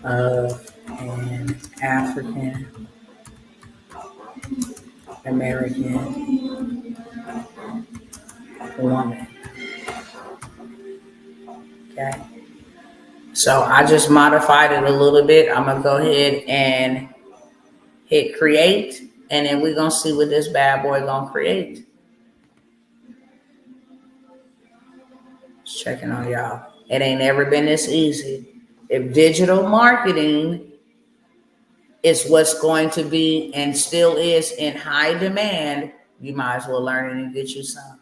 of an African American woman. So I just modified it a little bit. I'm gonna go ahead and hit create, and then we're gonna see what this bad boy gonna create. Just checking on y'all. It ain't never been this easy. If digital marketing is what's going to be and still is in high demand, you might as well learn it and get you some.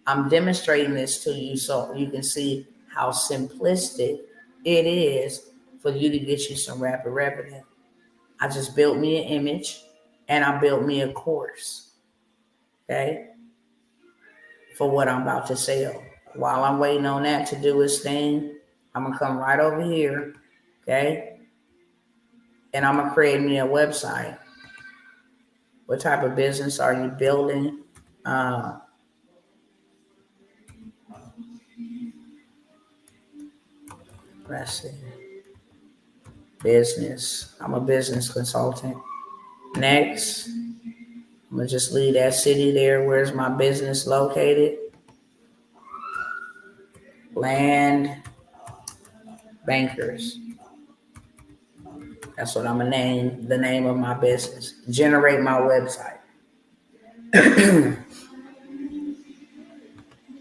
I'm demonstrating this to you so you can see how simplistic it is for you to get you some rapid revenue. I just built me an image and I built me a course, okay, for what I'm about to sell. While I'm waiting on that to do its thing, I'm gonna come right over here, okay, and I'm gonna create me a website. What type of business are you building? Uh, let's see. Business. I'm a business consultant. Next, I'm gonna just leave that city there. Where's my business located? Land Bankers. That's what I'm gonna name the name of my business. Generate my website.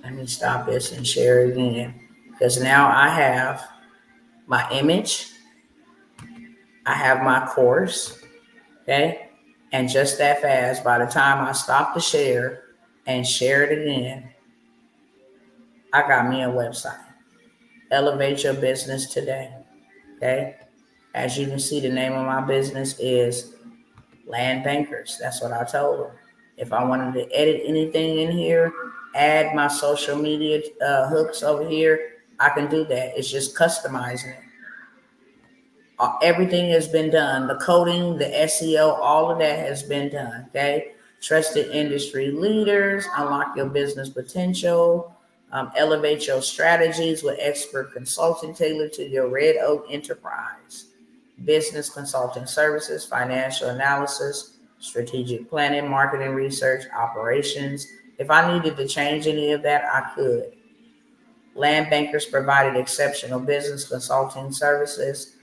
Let me stop this and share it again. Because now I have my image, I have my course, okay? And just that fast, by the time I stop the share and share it again, I got me a website. Elevate your business today, okay? As you can see, the name of my business is Land Bankers. That's what I told them. If I wanted to edit anything in here, add my social media hooks over here, I can do that. It's just customizing it. Everything has been done. The coding, the SEO, all of that has been done. Okay. Trusted industry leaders, unlock your business potential, elevate your strategies with expert consulting tailored to your red oak enterprise. Business consulting services, financial analysis, strategic planning, marketing research, operations. If I needed to change any of that, I could. Land Bankers provided exceptional business consulting services.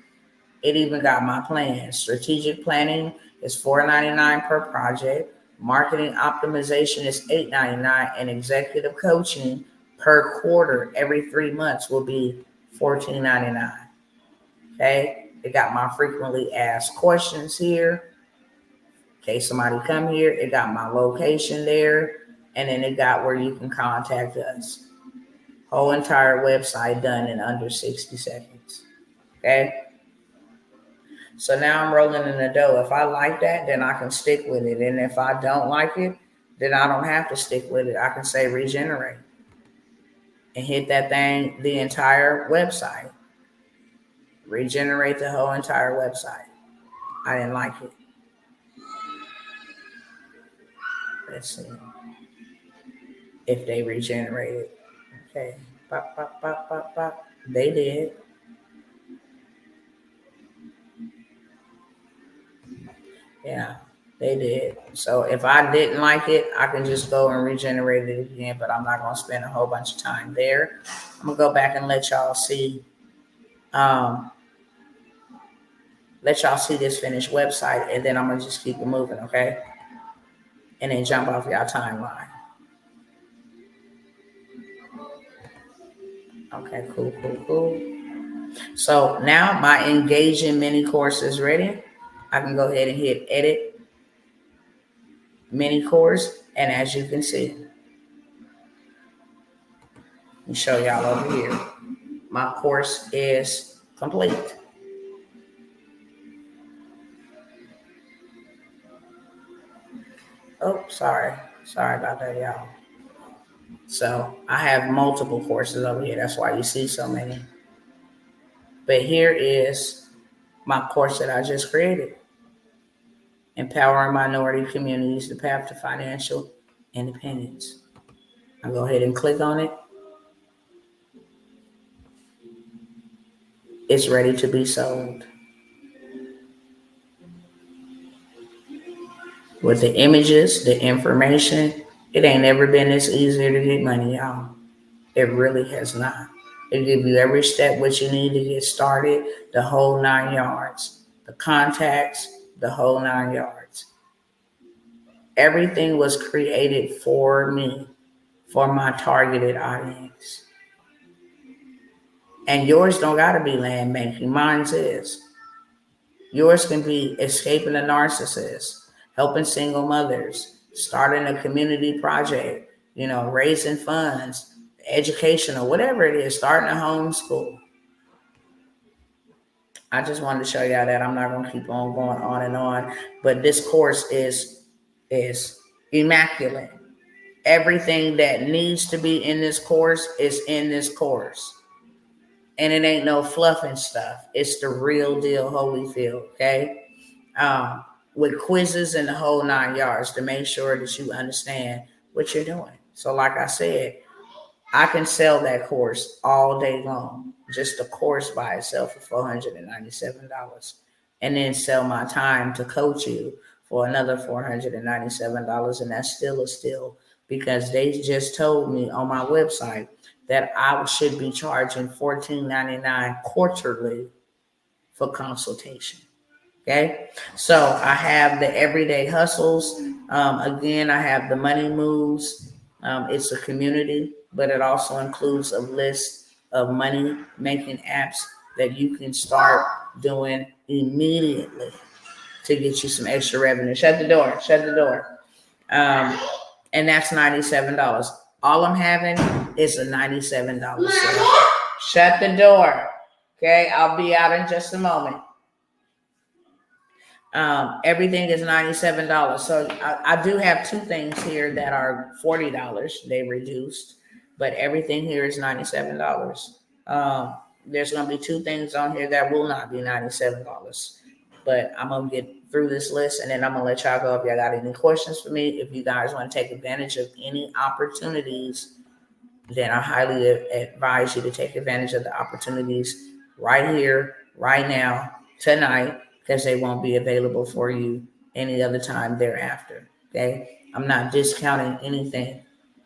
It even got my plan. Strategic planning is $4.99 per project. Marketing optimization is $8.99, and executive coaching per quarter every 3 months will be $14.99. Okay, it got my frequently asked questions here. In case somebody come here, it got my location there, and then it got where you can contact us. Whole entire website done in under 60 seconds. Okay. So now I'm rolling in the dough. If I like that, then I can stick with it. And if I don't like it, then I don't have to stick with it. I can say regenerate and hit that thing, the entire website. Regenerate the whole entire website. I didn't like it. Let's see if they regenerate it. Okay. Pop, pop, pop, pop, pop. They did. Yeah, they did. So if I didn't like it, I can just go and regenerate it again, but I'm not going to spend a whole bunch of time there. I'm going to go back and let y'all see this finished website, and then I'm going to just keep it moving, okay? And then jump off y'all timeline. Okay, cool. So now my engaging mini course is ready. I can go ahead and hit edit mini course, and as you can see, let me show y'all over here. My course is complete. Oh, sorry about that, y'all. So I have multiple courses over here. That's why you see so many. But here is my course that I just created. Empowering minority communities, the path to financial independence. I'll go ahead and click on it. It's ready to be sold. With the images, the information, it ain't never been this easier to get money, y'all. It really has not. It gives you every step what you need to get started, the whole 9 yards, the contacts, the whole 9 yards. Everything was created for me, for my targeted audience. And yours don't gotta be land banking. Mine's is. Yours can be escaping a narcissist, helping single mothers, starting a community project, raising funds, educational, whatever it is, starting a homeschool. I just wanted to show y'all that. I'm not gonna keep on going on and on, but this course is immaculate. Everything that needs to be in this course is in this course. And it ain't no fluffing stuff. It's the real deal Holyfield, okay? With quizzes and the whole 9 yards to make sure that you understand what you're doing. So like I said, I can sell that course all day long, just the course by itself for $497, and then sell my time to coach you for another $497, and that's still a steal because they just told me on my website that I should be charging $14.99 quarterly for consultation. Okay, so I have the everyday hustles. Again, I have the money moves. It's a community, but it also includes a list of money making apps that you can start doing immediately to get you some extra revenue. Shut the door. Shut the door. And that's $97. All I'm having is a $97 sale. Shut the door. Okay, I'll be out in just a moment. Everything is $97. So I do have two things here that are $40. They reduced, but everything here is $97. There's going to be two things on here that will not be $97. But I'm going to get through this list and then I'm going to let y'all go if y'all got any questions for me. If you guys want to take advantage of any opportunities, then I highly advise you to take advantage of the opportunities right here, right now, tonight, because they won't be available for you any other time thereafter. Okay, I'm not discounting anything.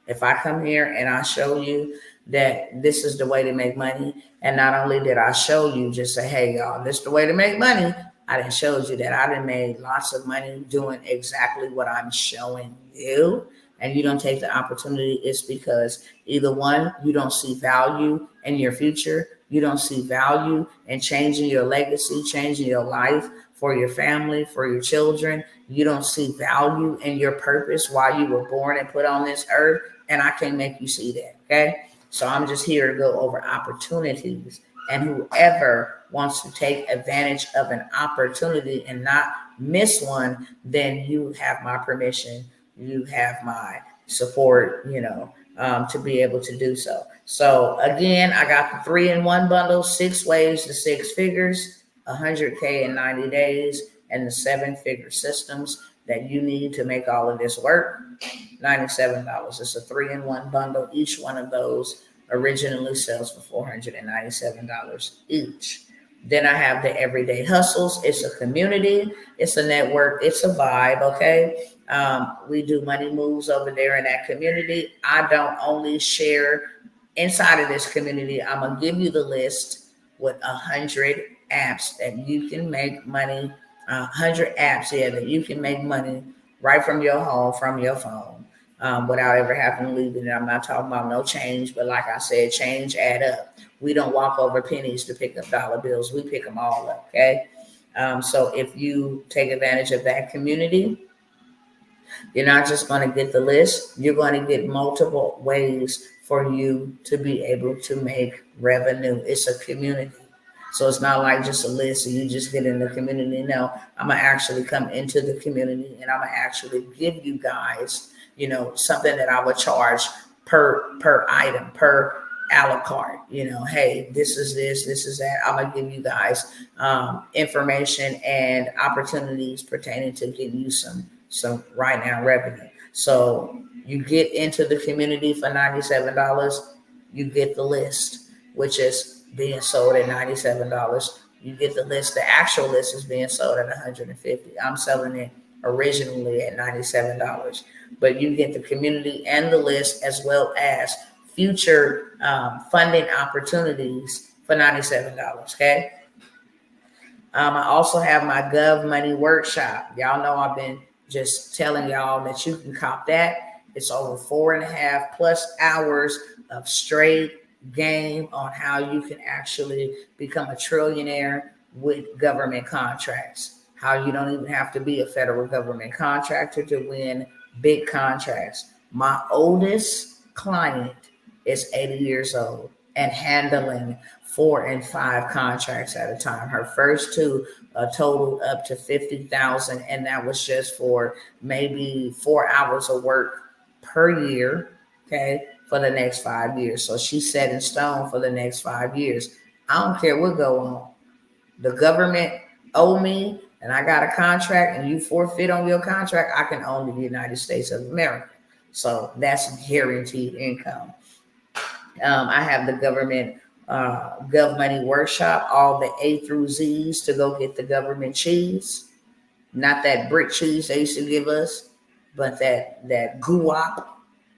If I come here and I show you that this is the way to make money, and not only did I show you just say, hey y'all, this is the way to make money, I didn't show you that I done made lots of money doing exactly what I'm showing you, and you don't take the opportunity, it's because either one, you don't see value in your future, you don't see value in changing your legacy, changing your life for your family, for your children. You don't see value in your purpose, why you were born and put on this earth, and I can't make you see that, okay? So I'm just here to go over opportunities, and whoever wants to take advantage of an opportunity and not miss one, then you have my permission, you have my support, to be able to do so. So again, I got the 3-in-1 bundle, 6 ways to 6 figures, 100K in 90 days, and the 7-figure systems that you need to make all of this work. $97. It's a 3-in-1 bundle. Each one of those originally sells for $497 each. Then I have the everyday hustles. It's a community, it's a network, it's a vibe. Okay. We do money moves over there in that community. I don't only share inside of this community. I'm gonna give you the list with 100 apps that you can make money. 100 apps, that you can make money right from your home, from your phone, without ever having to leave it. I'm not talking about no change, but like I said, change add up. We don't walk over pennies to pick up dollar bills. We pick them all up, okay? So if you take advantage of that community, you're not just going to get the list. You're going to get multiple ways for you to be able to make revenue. It's a community. So it's not like just a list and you just get in the community. No, I'm going to actually come into the community and I'm going to actually give you guys, something that I would charge per item, per a la carte. Hey, this is that. I'm going to give you guys information and opportunities pertaining to getting you some right now revenue. So you get into the community for $97. You get the list, which is being sold at $97. You get the list. The actual list is being sold at $150. I'm selling it originally at $97. But you get the community and the list as well as future funding opportunities for $97. Okay. I also have my Gov Money Workshop. Y'all know I've been just telling y'all that you can cop that. It's over 4.5+ hours of straight game on how you can actually become a trillionaire with government contracts. How you don't even have to be a federal government contractor to win big contracts. My oldest client is 80 years old and handling 4 and 5 contracts at a time. Her first two totaled up to 50,000, and that was just for maybe 4 hours of work per year. Okay, for the next 5 years. So she's set in stone for the next 5 years. I don't care what go on. The government owe me, and I got a contract, and you forfeit on your contract, I can own the United States of America. So that's guaranteed income. I have the government Gov Money Workshop, all the A through Z's to go get the government cheese. Not that brick cheese they used to give us, but that guap,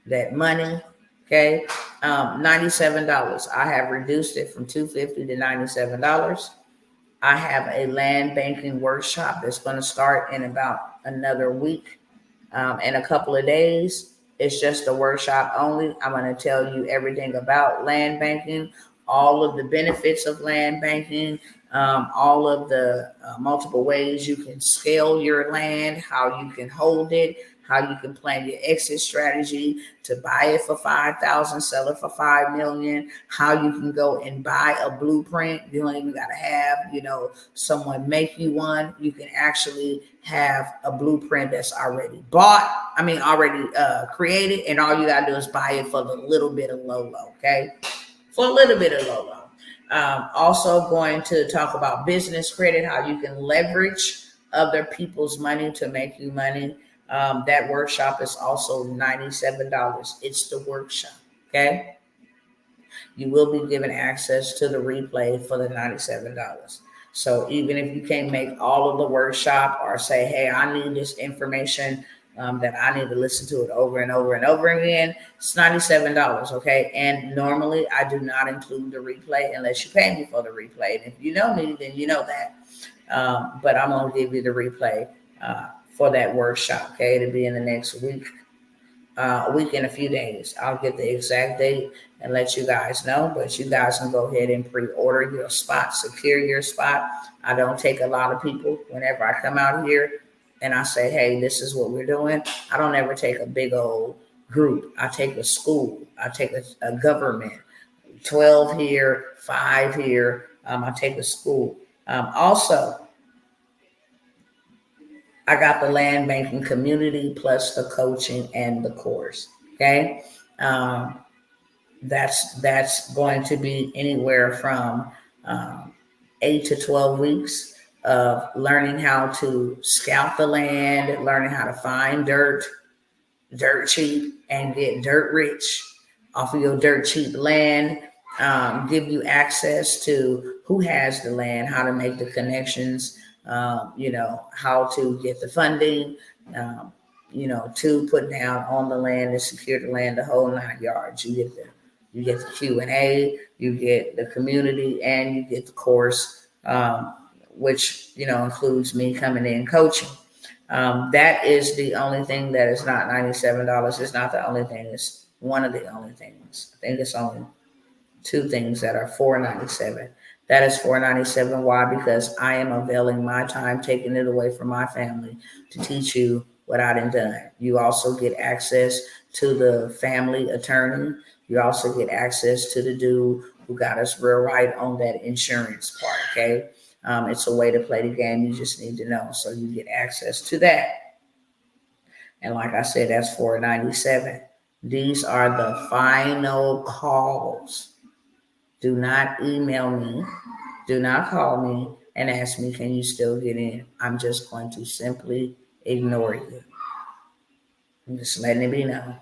that money. Okay. $97. I have reduced it from $250 to $97. I have a land banking workshop that's going to start in about another week and a couple of days. It's just a workshop only. I'm going to tell you everything about land banking, all of the benefits of land banking, all of the multiple ways you can scale your land, how you can hold it, how you can plan your exit strategy to buy it for 5,000, sell it for 5 million, how you can go and buy a blueprint. You don't even got to have, someone make you one. You can actually have a blueprint that's already already created, and all you got to do is buy it for a little bit of low, okay? For a little bit of low. Also going to talk about business credit, how you can leverage other people's money to make you money. That workshop is also $97. It's the workshop, okay? You will be given access to the replay for the $97. So even if you can't make all of the workshop or say, hey, I need this information that I need to listen to it over and over and over again, it's $97, okay? And normally I do not include the replay unless you pay me for the replay. And if you know me, then you know that. But I'm going to give you the replay for that workshop, okay? It'll be in the next week. A week and a few days. I'll get the exact date and let you guys know, but you guys can go ahead and pre-order your spot, secure your spot. I don't take a lot of people whenever I come out here and I say, hey, this is what we're doing. I don't ever take a big old group. I take a school. I take a government, 12 here, 5 here. I take a school. Also, I got the land banking community plus the coaching and the course. Okay. That's going to be anywhere from 8 to 12 weeks of learning how to scout the land, learning how to find dirt cheap, and get dirt rich off of your dirt cheap land. Give you access to who has the land, how to make the connections, how to get the funding, to put down on the land and secure the land, the whole 9 yards. You get the Q&A, you get the community, and you get the course, which includes me coming in coaching. That is the only thing that is not $97. It's not the only thing. It's one of the only things. I think it's only 2 things that are $497. That is $497. Why? Because I am availing my time, taking it away from my family to teach you what I done. You also get access to the family attorney. You also get access to the dude who got us real right on that insurance part, okay? It's a way to play the game. You just need to know. So you get access to that. And like I said, that's $497. These are the final calls. Do not email me. Do not call me and ask me, can you still get in? I'm just going to simply ignore you. I'm just letting it be known.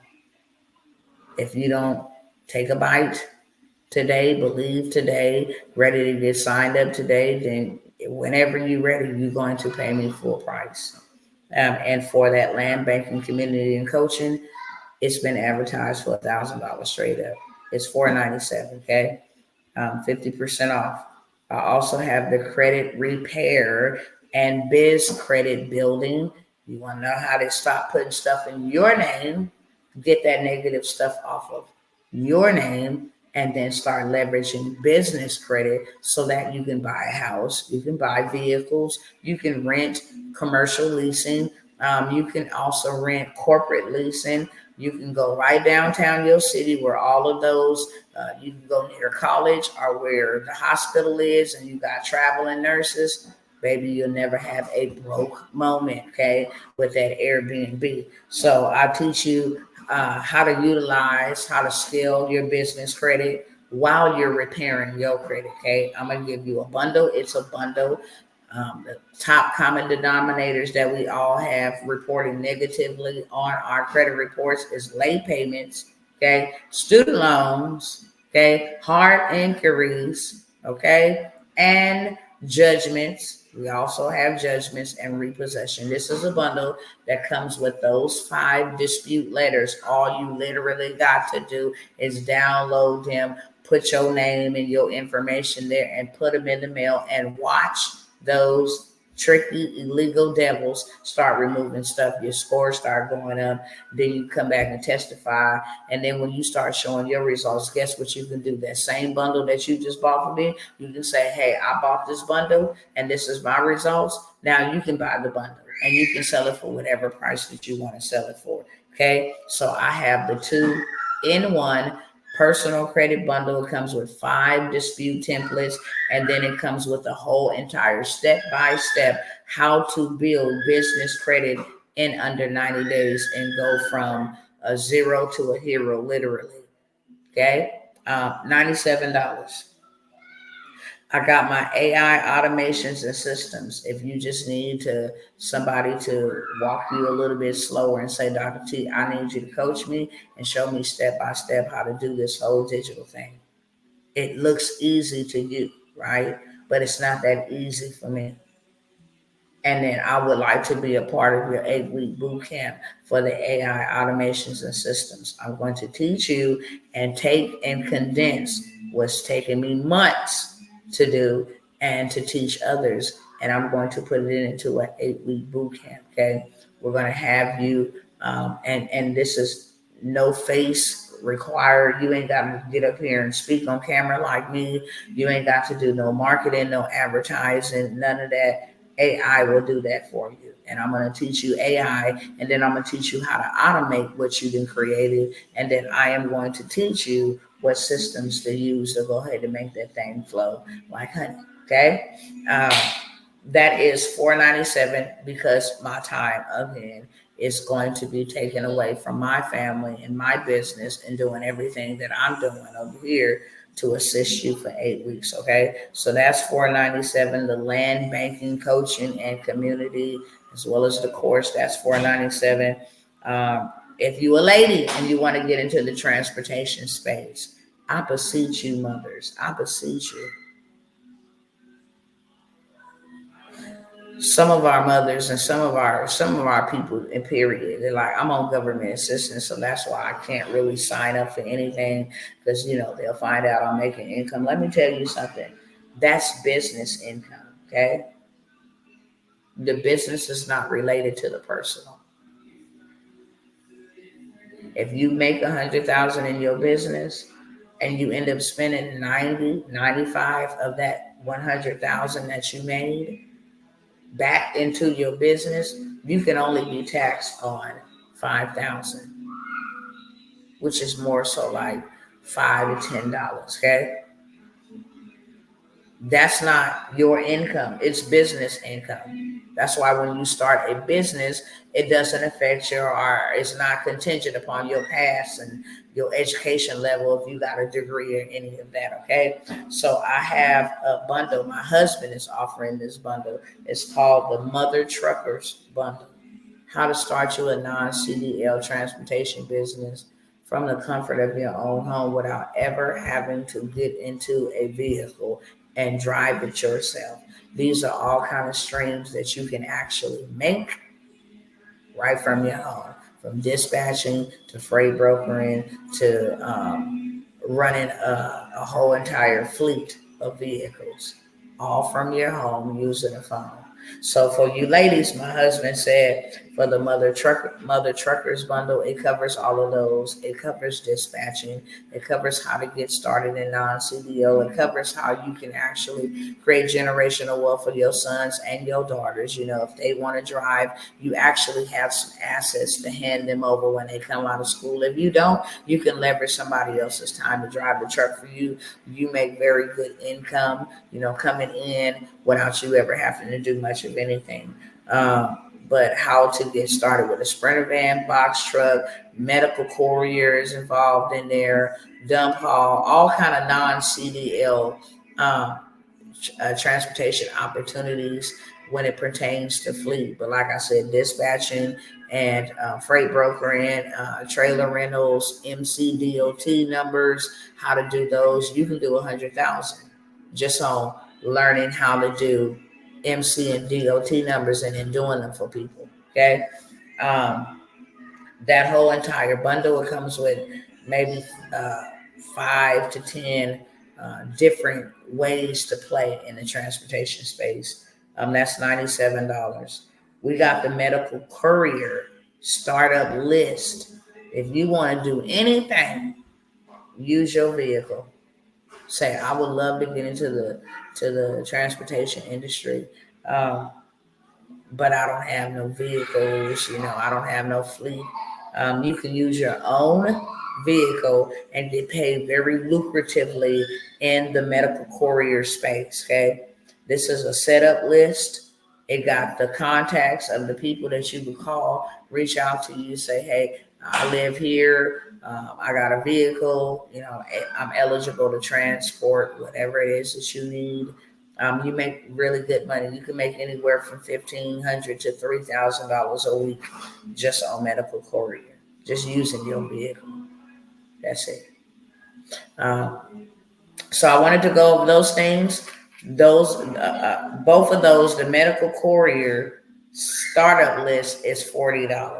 If you don't take a bite today, believe today, ready to get signed up today, then whenever you're ready, you're going to pay me full price. And for that land banking community and coaching, it's been advertised for $1,000 straight up. It's $497. Okay, 50% off. I also have the credit repair and biz credit building. You want to know how to stop putting stuff in your name, get that negative stuff off of your name, and then start leveraging business credit so that you can buy a house, you can buy vehicles, you can rent commercial leasing, you can also rent corporate leasing. You can go right downtown your city where all of those, you can go near college or where the hospital is and you got traveling nurses. Baby, you'll never have a broke moment, okay, with that Airbnb. So I teach you how to utilize, how to scale your business credit while you're repairing your credit, okay? I'm going to give you a bundle. It's a bundle. The top common denominators that we all have reporting negatively on our credit reports is late payments, okay, student loans, okay, hard inquiries, okay, and judgments. We also have judgments and repossession. This is a bundle that comes with those 5 dispute letters. All you literally got to do is download them, put your name and your information there, and put them in the mail and watch those tricky illegal devils start removing stuff. Your scores start going up. Then you come back and testify. And then when you start showing your results, guess what you can do? That same bundle that you just bought from me, you can say, hey, I bought this bundle and this is my results. Now you can buy the bundle and you can sell it for whatever price that you want to sell it for. Okay. So I have the 2-in-1 personal credit bundle. It comes with 5 dispute templates, and then it comes with a whole entire step-by-step how to build business credit in under 90 days and go from a zero to a hero, literally. Okay, $97. I got my AI automations and systems. If you just need somebody to walk you a little bit slower and say, Dr. T, I need you to coach me and show me step by step how to do this whole digital thing. It looks easy to you, right? But it's not that easy for me. And then I would like to be a part of your 8-week boot camp for the AI automations and systems. I'm going to teach you and take and condense what's taking me months to do and to teach others. And I'm going to put it into an 8-week boot camp. Okay. We're going to have you, and this is no face required. You ain't got to get up here and speak on camera like me. You ain't got to do no marketing, no advertising, none of that. AI will do that for you. And I'm going to teach you AI, and then I'm going to teach you how to automate what you've been created. And then I am going to teach you what systems to use to go ahead and make that thing flow like honey. Okay. That is $497 because my time again is going to be taken away from my family and my business and doing everything that I'm doing over here to assist you for 8 weeks. Okay. So that's $497. The land banking, coaching, and community, as well as the course, that's $497. If you a lady and you want to get into the transportation space, I beseech you, mothers, I beseech you. Some of our mothers and some of our people in period, they're like, I'm on government assistance, so that's why I can't really sign up for anything because they'll find out I'm making income. Let me tell you something. That's business income. Okay. The business is not related to the personal. If you make 100,000 in your business and you end up spending 90, 95 of that 100,000 that you made back into your business, you can only be taxed on 5,000, which is more so like $5 to $10. Okay. That's not your income. It's business income. That's why when you start a business, it doesn't affect or it's not contingent upon your past and your education level if you got a degree or any of that. Okay. So I have a bundle. My husband is offering this bundle. It's called the Mother Truckers Bundle. How to start you a non-CDL transportation business from the comfort of your own home without ever having to get into a vehicle and drive it yourself. These are all kind of streams that you can actually make right from your home, from dispatching to freight brokering to running a whole entire fleet of vehicles, all from your home using a phone. So for you ladies, my husband said for the mother truckers bundle, it covers all of those. It covers dispatching. It covers how to get started in non-CDO. It covers how you can actually create generational wealth for your sons and your daughters. You know, if they want to drive, you actually have some assets to hand them over when they come out of school. If you don't, you can leverage somebody else's time to drive the truck for you. You make very good income, you know, coming in without you ever having to do much of anything. But how to get started with a Sprinter van, box truck, medical couriers involved in there, dump haul, all kind of non-CDL um, transportation opportunities when it pertains to fleet. But like I said, dispatching and freight brokering, trailer rentals, MCDOT numbers, how to do those. You can do 100,000 just on learning how to do MC and DOT numbers and then doing them for people. Okay. Um, that whole entire bundle, it comes with maybe 5 to 10 different ways to play in the transportation space. That's $97. We got the medical courier startup list. If you want to do anything, use your vehicle. Say, I would love to get into the transportation industry. But I don't have no vehicles, you know, I don't have no fleet. You can use your own vehicle and get paid very lucratively in the medical courier space. Okay. This is a setup list. It got the contacts of the people that you would call, reach out to you, say, hey, I live here. I got a vehicle, you know, I'm eligible to transport whatever it is that you need. You make really good money. You can make anywhere from $1,500 to $3,000 a week just on medical courier, just using your vehicle. That's it. So I wanted to go over those things. Those both of those, the medical courier startup list is $40.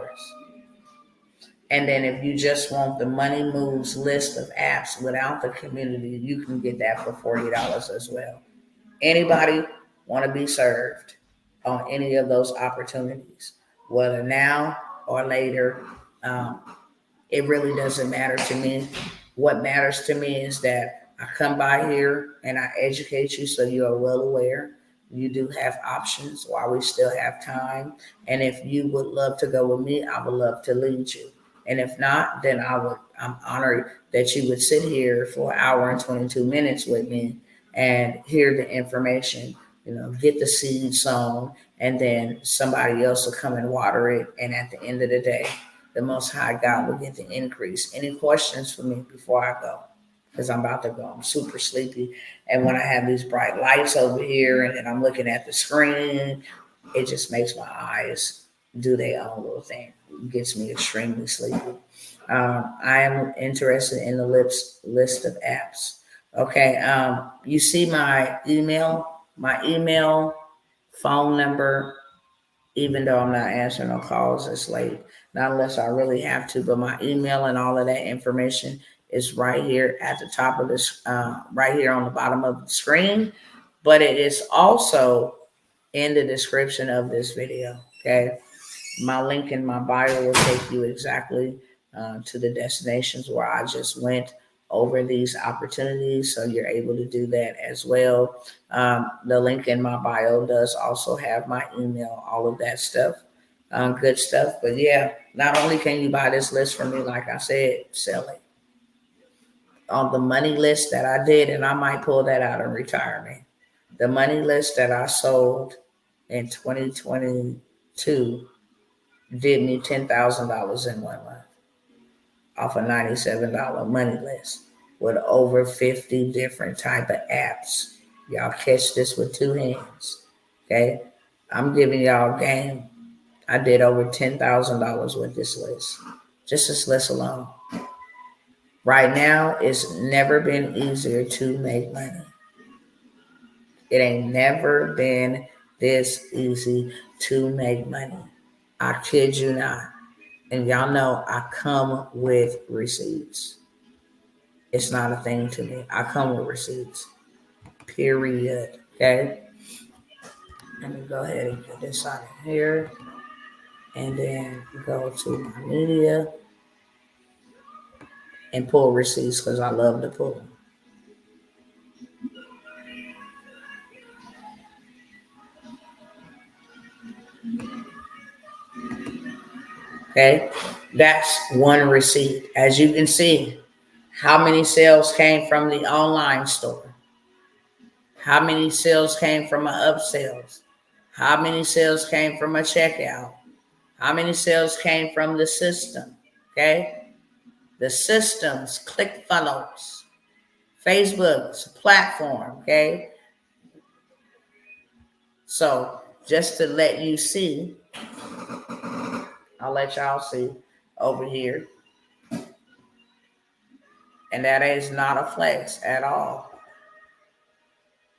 And then if you just want the Money Moves list of apps without the community, you can get that for $40 as well. Anybody want to be served on any of those opportunities, whether now or later, um, it really doesn't matter to me. What matters to me is that I come by here and I educate you so you are well aware. You do have options while we still have time. And if you would love to go with me, I would love to lead you. And if not, then I'm honored that you would sit here for an hour and 22 minutes with me and hear the information, you know, get the seed sown, and then somebody else will come and water it. And at the end of the day, the Most High God will get the increase. Any questions for me before I go? Because I'm about to go. I'm super sleepy. And when I have these bright lights over here and then I'm looking at the screen, it just makes my eyes do their own little thing. It gets me extremely sleepy. I am interested in the list of apps. Okay. You see my email, phone number, even though I'm not answering no calls, it's late. Not unless I really have to, but my email and all of that information is right here at the top of this, right here on the bottom of the screen. But it is also in the description of this video. Okay. My link in my bio will take you exactly to the destinations where I just went over these opportunities. So you're able to do that as well. The link in my bio does also have my email, all of that stuff, good stuff. But yeah, not only can you buy this list from me, like I said, sell it on the money list that I did, and I might pull that out in retirement. The money list that I sold in 2022 did me $10,000 in 1 month off a $97 money list with over 50 different type of apps. Y'all catch this with two hands. Okay. I'm giving y'all game. I did over $10,000 with this list. Just this list alone. Right now, it's never been easier to make money. It ain't never been this easy to make money. I kid you not. And y'all know I come with receipts. It's not a thing to me. I come with receipts. Period. Okay. Let me go ahead and get this out of here. And then go to my media and pull receipts because I love to pull them. Okay. That's one receipt. As you can see, how many sales came from the online store? How many sales came from my upsells? How many sales came from a checkout? How many sales came from the system? Okay. The systems, ClickFunnels, Facebook's platform. Okay. So just to let you see, I'll let y'all see over here. And that is not a flex at all.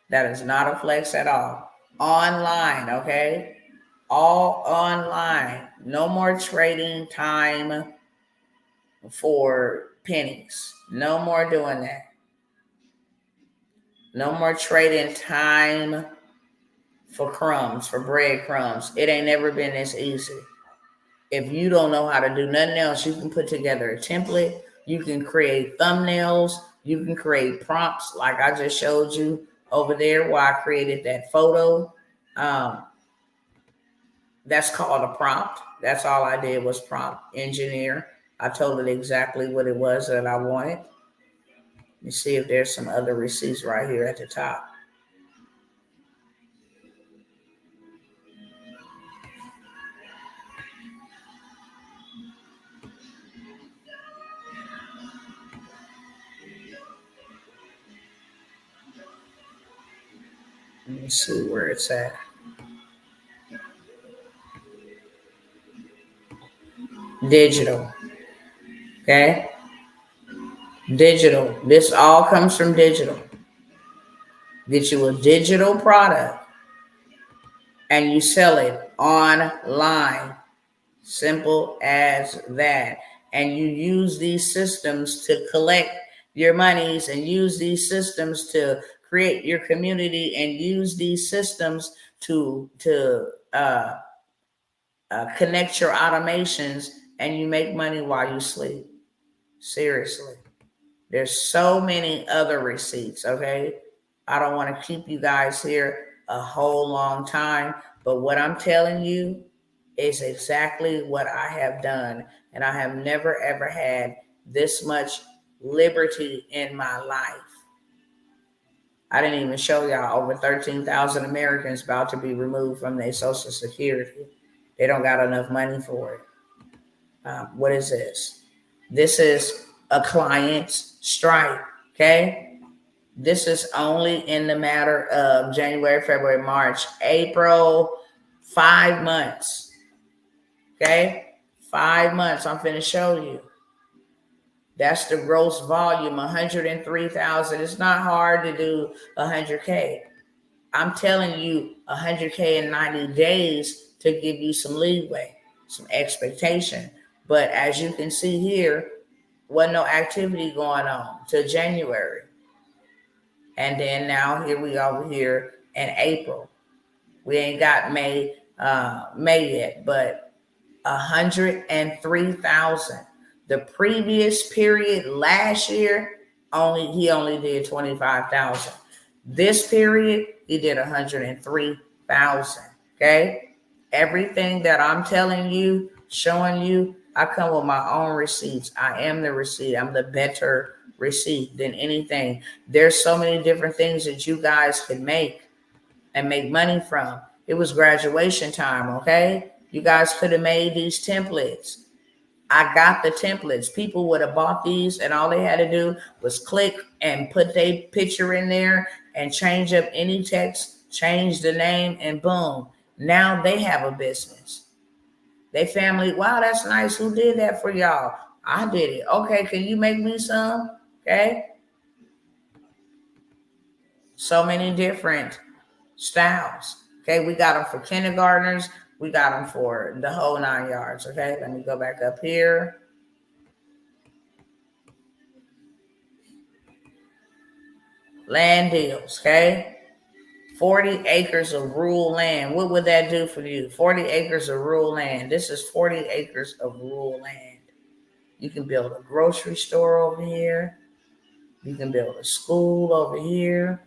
That is not a flex at all. Online, okay? All online. No more trading time for pennies. No more doing that. No more trading time for crumbs, for breadcrumbs. It ain't never been this easy. If you don't know how to do nothing else, you can put together a template. You can create thumbnails. You can create prompts like I just showed you over there where I created that photo. That's called a prompt. That's all I did was prompt engineer. I told it exactly what it was that I wanted. Let me see if there's some other receipts right here at the top. Let me see where it's at. Digital. Okay. Digital. This all comes from digital. Get you a digital product and you sell it online. Simple as that. And you use these systems to collect your monies and use these systems to create your community and use these systems to connect your automations, and you make money while you sleep. Seriously. There's so many other receipts, okay? I don't want to keep you guys here a whole long time, but what I'm telling you is exactly what I have done. And I have never, ever had this much liberty in my life. I didn't even show y'all over 13,000 Americans about to be removed from their Social Security. They don't got enough money for it. What is this? This is a client's strike, okay? This is only in the matter of January, February, March, April, 5 months, okay? 5 months, I'm finna show you. That's the gross volume, 103,000. It's not hard to do 100K. I'm telling you 100K in 90 days to give you some leeway, some expectation. But as you can see here, wasn't no activity going on till January. And then now here we over here in April. We ain't got May yet, but 103,000. The previous period last year, he only did 25,000. This period, he did 103,000. Okay? Everything that I'm telling you, showing you, I come with my own receipts. I am the receipt. I'm the better receipt than anything. There's so many different things that you guys can make and make money from. It was graduation time, okay? You guys could have made these templates. I got the templates. People would have bought these and all they had to do was click and put their picture in there and change up any text, change the name, and boom. Now they have a business. They family, wow, that's nice. Who did that for y'all? I did it. Okay, can you make me some? Okay. So many different styles. Okay, we got them for kindergartners. We got them for the whole 9 yards. Okay, let me go back up here. land deals, okay? 40 acres of rural land. What would that do for you? 40 acres of rural land. This is 40 acres of rural land. You can build a grocery store over here. You can build a school over here.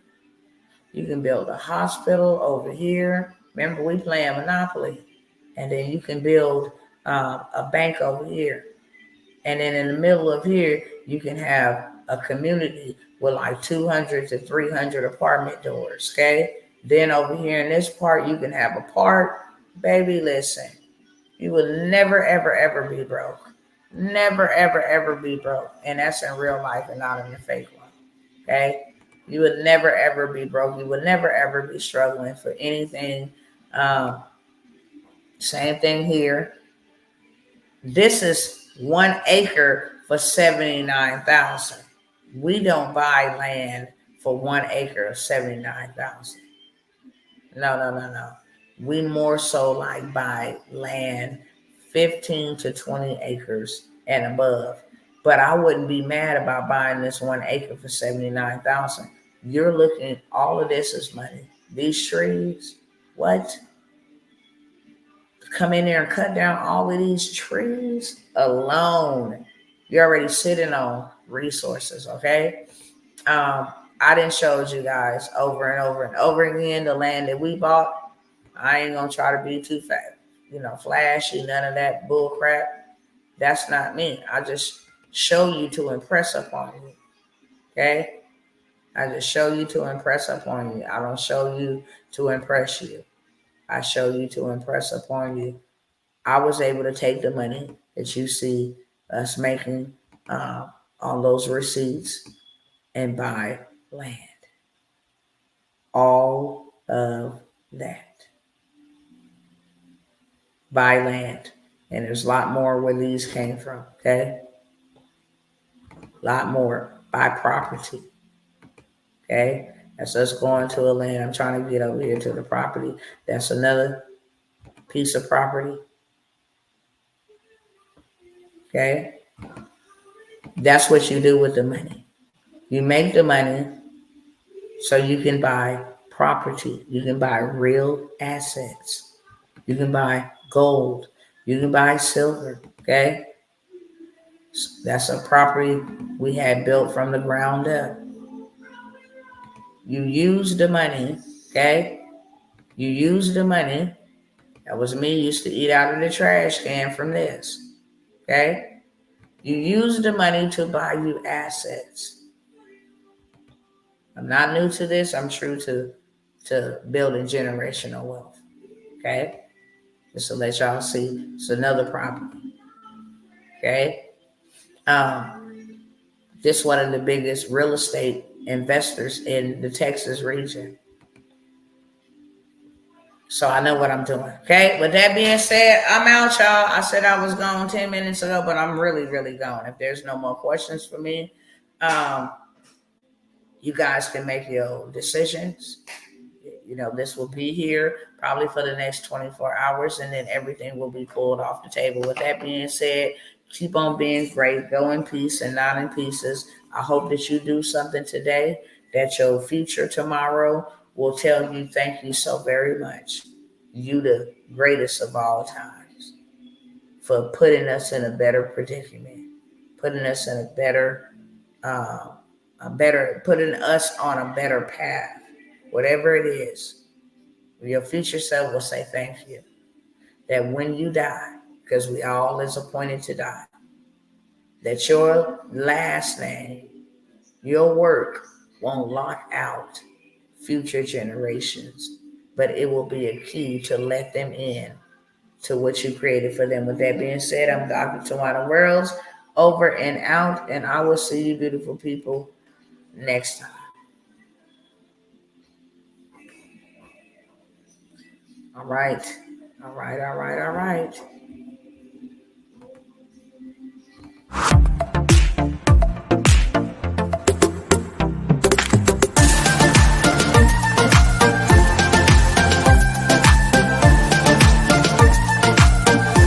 You can build a hospital over here. Remember, we playing Monopoly. And then you can build a bank over here. And then in the middle of here, you can have a community with like 200 to 300 apartment doors, okay? Then over here in this part, you can have a park. Baby, listen, you will never, ever, ever be broke. Never, ever, ever be broke. And that's in real life and not in the fake one, okay? You would never, ever be broke. You would never, ever be struggling for anything. Same thing here. This is 1 acre for 79,000. We don't buy land for 1 acre of 79,000. No. We more so like buy land 15 to 20 acres and above. But I wouldn't be mad about buying this 1 acre for 79,000. You're looking, all of this is money. These trees, what? Come in there and cut down all of these trees alone. You're already sitting on resources, okay? I didn't show you guys over and over and over again the land that we bought. I ain't gonna try to be too flashy, none of that bull crap. That's not me. I just show you to impress upon you, okay? I just show you to impress upon you. I don't show you to impress you. I show you to impress upon you. I was able to take the money that you see us making on those receipts and buy land. All of that. Buy land. And there's a lot more where these came from, okay? A lot more. Buy property, okay? That's us going to a land. I'm trying to get over here to the property. That's another piece of property, okay? That's what you do with the money. You make the money so you can buy property. You can buy real assets. You can buy gold. You can buy silver, okay? That's a property we had built from the ground up. You use the money, okay? You use the money. That was me, used to eat out of the trash can from this, okay? You use the money to buy you assets. I'm not new to this. I'm true to building generational wealth, okay? Just to let y'all see, it's another property, okay? This one of the biggest real estate investors in the Texas region. So I know what I'm doing. Okay. With that being said, I'm out, y'all. I said I was gone 10 minutes ago, but I'm really, really gone. If there's no more questions for me, you guys can make your decisions. This will be here probably for the next 24 hours, and then everything will be pulled off the table. With that being said, keep on being great. Go in peace and not in pieces. I hope that you do something today that your future tomorrow will tell you thank you so very much. You the greatest of all times for putting us in a better predicament, putting us in putting us on a better path. Whatever it is, your future self will say thank you. That when you die, because we all is appointed to die, that your last name, your work won't lock out future generations, but it will be a key to let them in to what you created for them. With that being said, I'm Dr. Tawana Worlds, over and out, and I will see you beautiful people next time. All right.